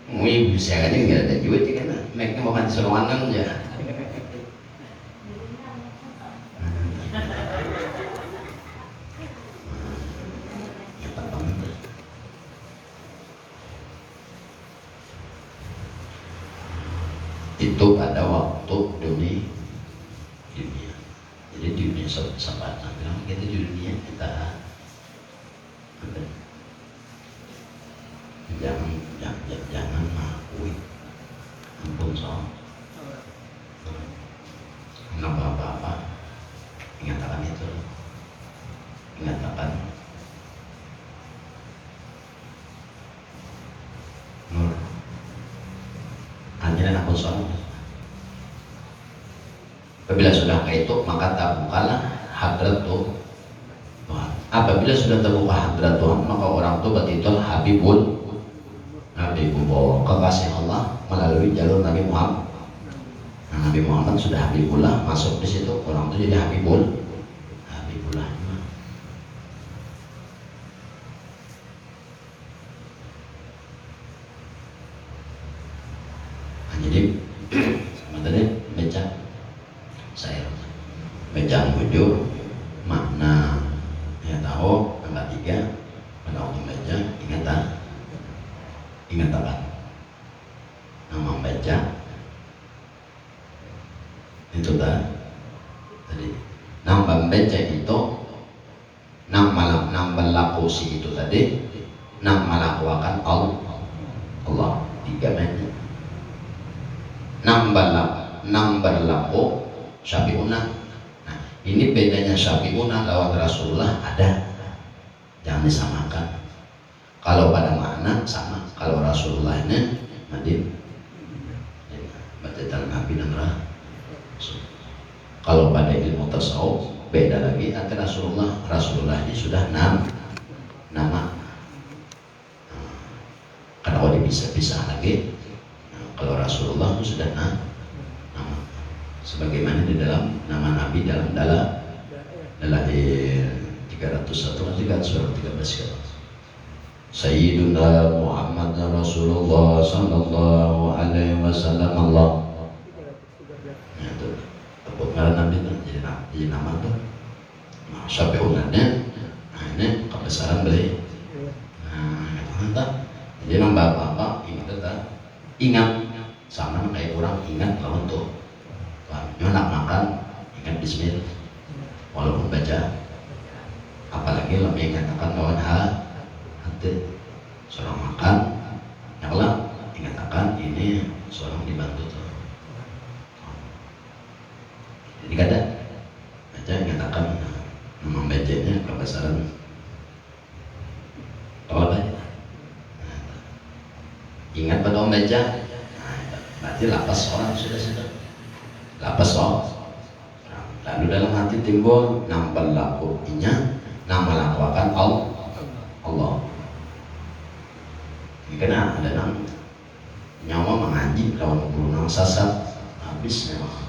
Mui bisa aja nggak ada duit kena. Mereka mau mati seruangan aja. itu pada waktu dunia. Jadi dunia sahabat bilang kita di dunia kita jangan mengakui ampun soal nggak apa-apa, ingatkan itu, ingatkan nur hanya aku soal. Apabila sudah itu maka terbukalah hadrat Tuhan. Apabila sudah terbuka hadrat Tuhan maka orang itu betul Habibullah, kekasih Allah melalui jalur Nabi Muhammad. Nah, Nabi Muhammad sudah Habibullah, masuk di situ orang itu jadi Habibullah. Nah, jadi sebenarnya baca saya baca jujur makna ya tahu angka 3 pada waktu baca ingat apa nama baca itu tadi nama baca itu nama lakusi itu tadi nama lakukan Allah 3 baca nama laku syafi'una. Nah, ini bedanya syafi'una lawan Rasulullah ada, jangan disamakan. Kalau pada makna sama, kalau Rasulullah ini Nadim baca Nabi dan Rasul. Kalau pada ilmu tasawuf beda lagi antara Rasulullah ini sudah nama. Karena kalau dipisah lagi, kalau Rasulullah itu sudah nama. Sebagaimana di dalam nama Nabi dalam Dalail 301 surat 13 Sayyiduna Muhammad Rasulullah sallallahu alaihi wasallam Allah. Ya itu tepuk ngaran Nabi itu jadi nama tuh. Nah, syafi'unanya nah ini kebesaran beli. Nah, mantap. Jadi nambah apa ingat sama kayak orang ingat kalau untuk nyonak makan ingat bismillah walaupun baca, apalagi lebih ingatkan lawan hati seorang makan nyala ingatkan ini seorang dibantu tuh. Jadi kadang baca ingatkan nama bacanya kebesaran kalau baca ingat pada baca berarti lapas orang sudah lapas soal. Lalu dalam hati timbul nama lakunya, nama lakukan Allah. Ini kena ada nama nyawa mengaji lawan guru nang sasat habis memang.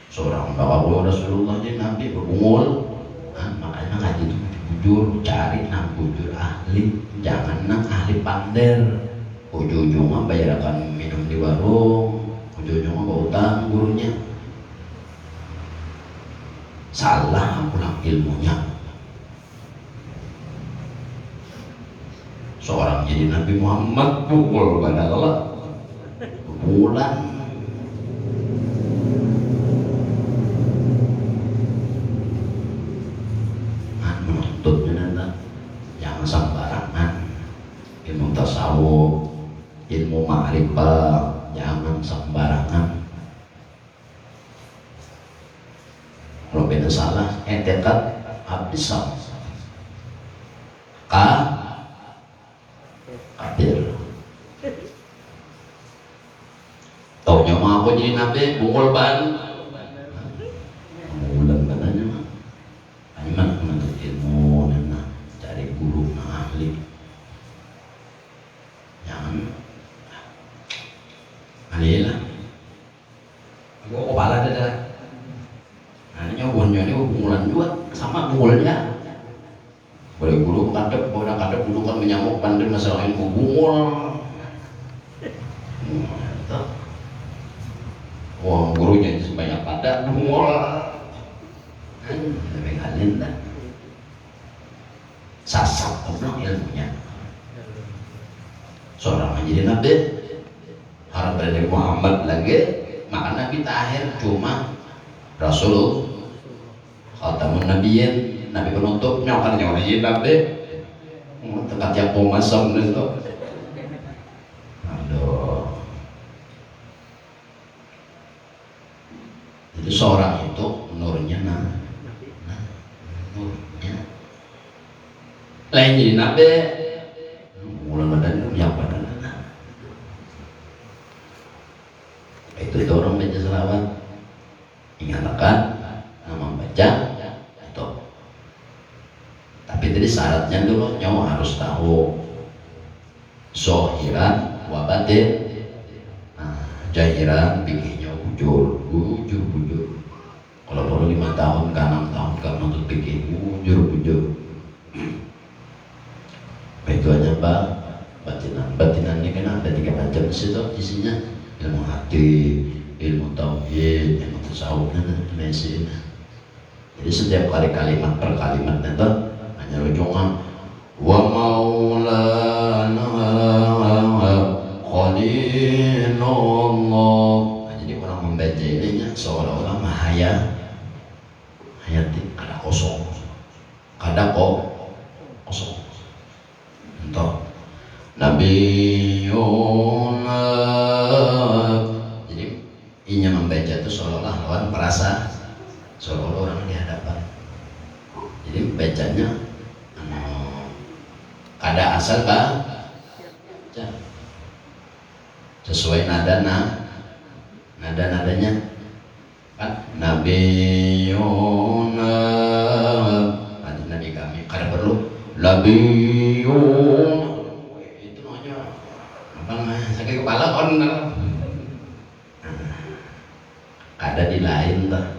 Seorang bawa guru Rasulullah jadi Nabi berbungul, makanya ngaji itu jujur, cari nang jujur ahli, jangan nang ahli pander. Ujung-ujungnya bayarkan minum di warung, ujung-ujungnya berutang gurunya. Salah pulang ilmunya. Seorang jadi Nabi Muhammad pukul pada Allah bulan. Menuntutnya jangan sembarangan. Ilmu tasawuf, ilmu ma'rifah jangan sembarangan. Kalau beda salah etikat habis kafir. Taunya mau aku jadi nabi bungul ban bulan katanya mah hanya menuntut ilmu dan cari guru ahli. Jangan alila gua kepala dah. Nah nyobonnya ini bungulan juga sama bungulnya. Boleh guru kadep, boleh kadep dulu kan menyamuk pandai masalah ilmu bungul. Wah gurunya sebanyak pada bungul. Lebih kalian dah. Sasat orang ilmunya. Nabi harap dari Muhammad lagi, maka Nabi terakhir cuma Rasul Khatamun Nabiyyin, Nabi penutupnya kan nyawa Nabi tempat yang pemasam itu. Aduh. Jadi seorang itu nurnya nurnya lain jadi nabi mulai badan yang badan itu orang baca selawat ingatkan nama baca itu. Tapi tadi syaratnya dulu nyawa harus tahu zohiran wa batin. Jahiran bikinnya bujur. Kalau perlu 5 tahun ke 6 tahun kamu nuntut bikin bujur. Itu aja Pak. Batinan ini kan ada 3 macam situ isinya, ilmu hati, ilmu tauhid, ilmu tasawuf dan mesin. Jadi setiap kali kalimat per kalimat itu hanya ujungnya wa maulana khalilullah. Nah, jadi orang membaca ini seolah-olah mahaya ada kosong, kada kosong. Entah Nabiyuna. Jadi inya membaca itu seolah-olah lawan perasa, seolah-olah orang di hadapan. Jadi bacanya kada asal sesuai nada-nadanya kan Nabiyuna. Nabi kami kada perlu Nabiyuna. Itu namanya apa sakit kepala on. Ada di lain lah.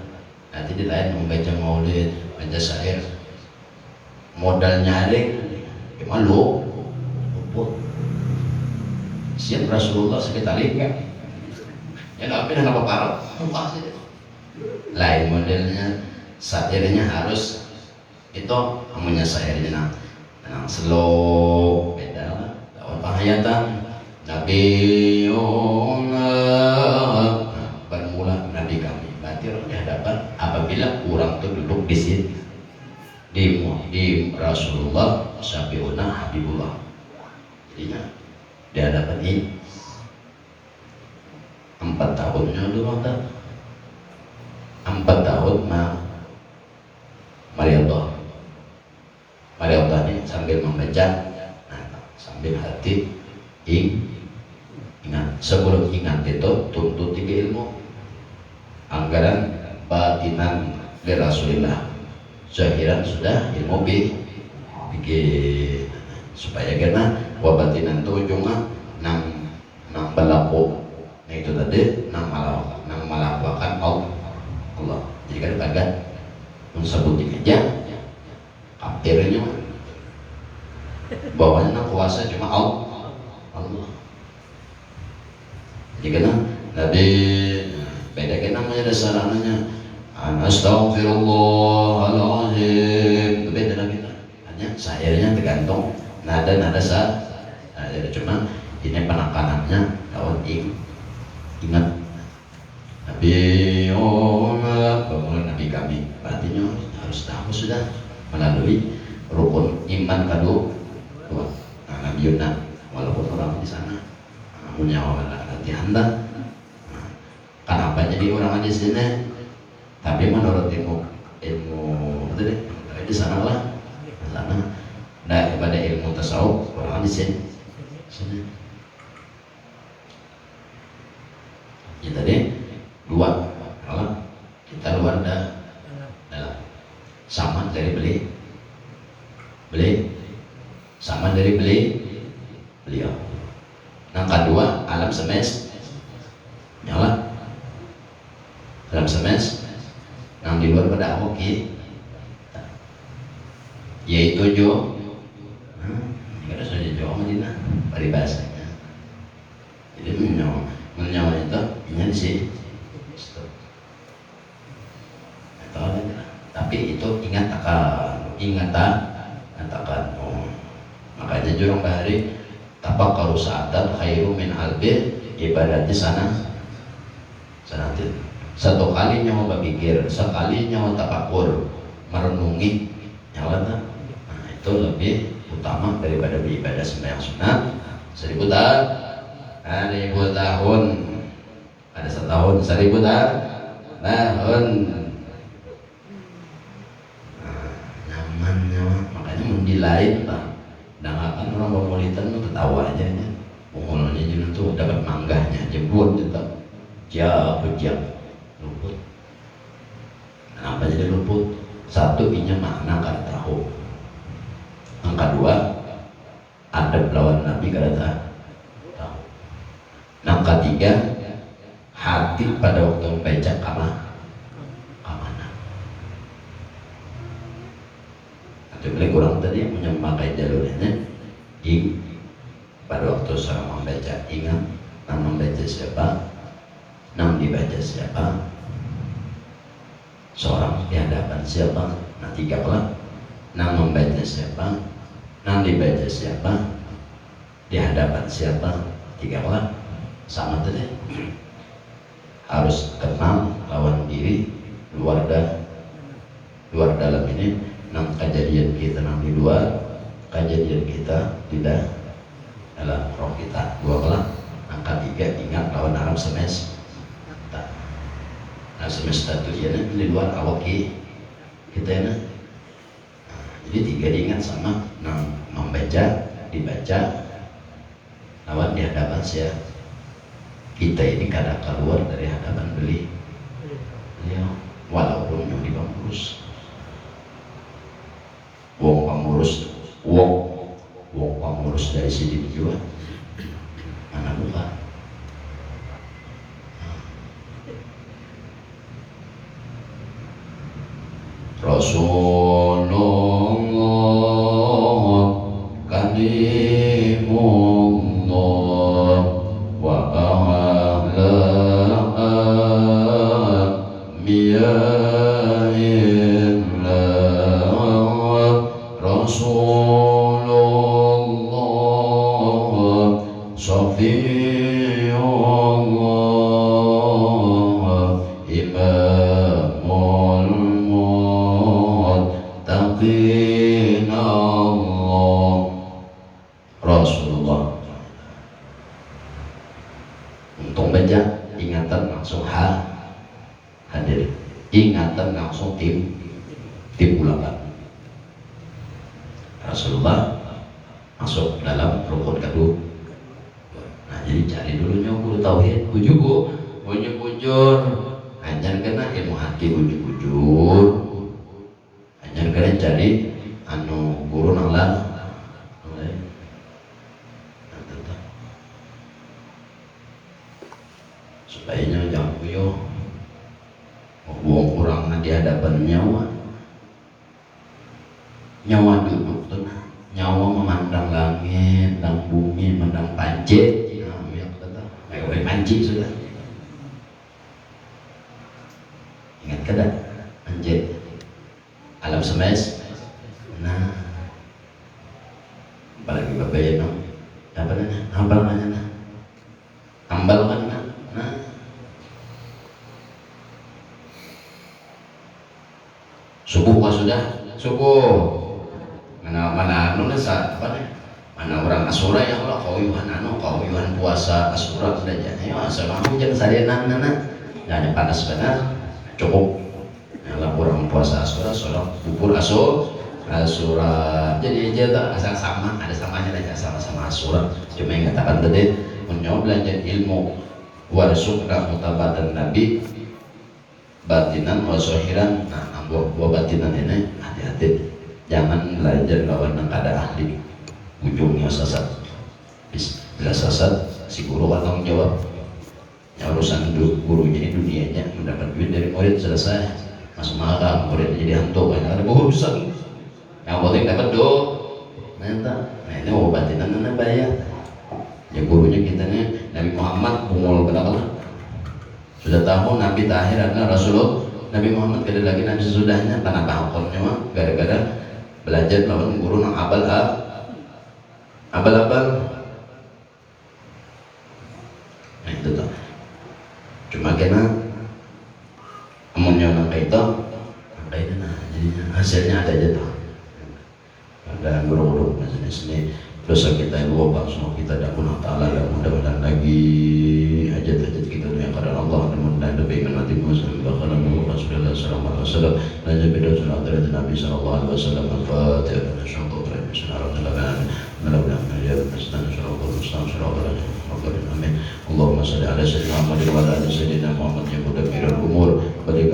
Nanti di lain membaca maulid, baca syair, modal nyaring malu siap Rasulullah sekitar lingkar ya tapi dengan apa parah muka sih lain modelnya. Syairnya harus itu namanya syairnya tenang slow, beda lah lawan penghayatan Nabiyuna. Bermula Nabi kami berarti orang di hadapan apabila kurang itu duduk di sini di Rasulullah Syafi'una Habibullah. Jadinya di hadapan ini 4 tahunnya dulu kan 4 tahun Mariallah ini sambil membaca sambil hati ingat. Sebelum ingat itu tuntut 3 ilmu, anggaran batinan dari Rasulullah, zahiran sudah ilmu bikin supaya kena wabatinan itu ujungnya nang berlaku. Nah itu tadi nang melakukan Allah. Jadi kan kagak mensebutin aja akhirnya bawahnya nang kuasa cuma Allah. Jadi kena Nabi beda kena namanya dasarannya Astaghfirullahaladzim. Itu beda lagi lah. Hanya syairnya tergantung nada sah. Jadi cuma ini penekanannya lawan ingat Nabiyuna, bangun Nabi kami. Artinya harus tahu sudah melalui rukun iman kedua. Nabiyuna walaupun orang di sana punya nanti anda. Kenapa jadi orang di sini? Tapi menurut ilmu itu deh di sana lah daripada ilmu tasawuf orang di sini ya tadi 2 kalau kita luar dalam sama dari beli sama dari beliau. Yang kedua alam semesta nyala alam semesta yang di luar pada hoki yaitu jo ada saja jo Madinah peribahasanya. Jadi menyawa itu ini di sini tapi itu katakan makanya jurang bahari Tafakkaru sa'atan khairu min alfi ibadati sanatin. Satu kali nyawa berpikir, sekali nyawa tafakkur, merenungi nyawa. Nah, itu lebih utama daripada beribadah sembahyang sunat 1000 tahun. 1000 tahun. Ada setahun 1000 tahun. Nyamannya makanya mendilain pak. Dangakan orang pemolitan itu ketawa aja ya. Pengolanya jadi tuh dapat manggahnya jebut tetap jam luput. Kenapa jadi luput? Satu inya makna kada tahu. Yang kedua adab lawan Nabi kada tahu. Yang ketiga hati pada waktu membaca kamana. Nanti boleh kurang tadi yang menyemakai jalurnya. Pada waktu seorang membaca ingat nama membaca siapa, nama dibaca siapa, seorang di hadapan siapa, nah 3 kelak, nama membaca siapa, nama dibaca siapa, di hadapan siapa, 3 kelak, sama tadi. Harus kenal lawan diri luar dalam ini. Nang kejadian kita nang di luar, kejadian kita tidak dalam roh kita. 2 kelak. Nang ketiga ingat lawan alam semesta. Nah semesta itu ya di luar awak kita ya. Jadi 3 diingat sama nang membaca, dibaca lawan di hadapan siapa. Kita ini kadang keluar dari hadapan beliau walaupun yang dipangurus. Wong pengurus dari sini juga mana bukan Rasulullah kalimullah wa a'la Rasulullah Syafi'ullah Imamul Muttaqin Allah Rasulullah. Untung baca ingatan langsung hadir, ingatan langsung tim ulama. Rasulullah masuk dalam rukun kedua. Nah jadi cari dulu guru tauhid, bujur, anjar kena ilmu hati bujur, anjar kena cari guru nang lang, supaya jangan kuyo, buang kurang di hadapan nyawa duduk tuh, nyawa memandang langit, memandang bumi, memandang pancit, boleh mancing sudah. Ingat kada pancit alam semesta. Nah, apalagi bapak ya no, apa namanya? Hambal mana nah? Hambal mana? Nah, subuh kah sudah? Subuh. Mana orang asura ya Allah kauyuhan puasa asura sudah ya asal aku jangan sadianan jangan panas benar cukup kalau orang puasa asura sholat bubur asura jadi aja tak asal sama ada samanya aja sama asura cuma yang katakan tadi menyoba belajar ilmu warasukna mutabatan nabi batinan wa zahiran. Nah buah batinan ini hati-hati jangan belajar lawan yang kada ahli ujungnya sesat. Bila sesat si guru kan tanggung jawab ya, urusan gurunya ini dunianya mendapat duit dari murid selesai masuk malam murid jadi hantu banyak ada urusan yang penting dapat nah ini obatinan mana bayar ya gurunya kita nih Nabi Muhammad bungul kata sudah tahu Nabi terakhir adalah Rasulullah Nabi Muhammad kada lagi Nabi sesudahnya tanah bangkotnya mah gara-gara belajar lawan guru nang abal cuma kena amunnya nang itu nah jadinya hasilnya ada aja tuh, ada buruk-buruk maksudnya sini dosa kita yang lupa, semua kita dan Allah Ta'ala, dan mudah-mudahan lagi hajat-hajat kita yang kadang Allah dan mudah-mudahan lebih menanti Musa bakal Rasulullah sallallahu alaihi wasallam dan jadilah sunnah dari Nabi sallallahu alaihi wasallam. Al-Fatihah. Insyaallah amin. Allahumma salli ala sayyidina Muhammad wa ala ali sayyidina Muhammad ya mudabbirul umur balik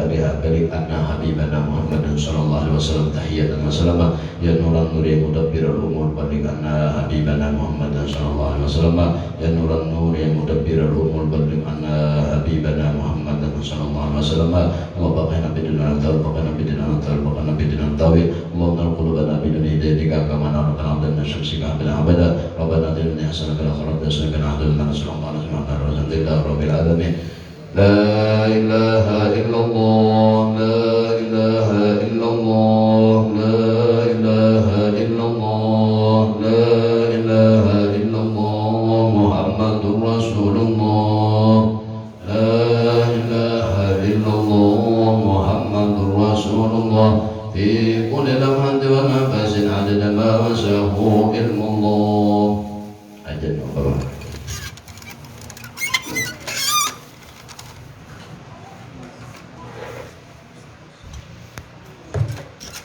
anna habibana Muhammad sallallahu alaihi wasallam tahiyatan wa salama ya nuran nur ya mudabbirul umur balik anna habibana Muhammad sallallahu alaihi wasallam ya nuran nur ya mudabbirul umur balik anna habibana Muhammad sallallahu alaihi wasallam. Allah baqina bidina tawil baqina bidina tawil baqina bidina tawil Allahumma qulubana bidun hidayatika kama narqana dan syamsika bil abada rabbana atina hasanatan fil akhirati hasanatan wa qina adzabannar. Alhamdulillah rabbil alamin. La ilaha illallah, la ilaha illallah, la ilaha illallah, la ilaha illallah Muhammadur Rasulullah, la ilaha illallah Muhammadur Rasulullah fi kulli lamhatin wa nafasin adada ma wasahu ilmullah. Ajan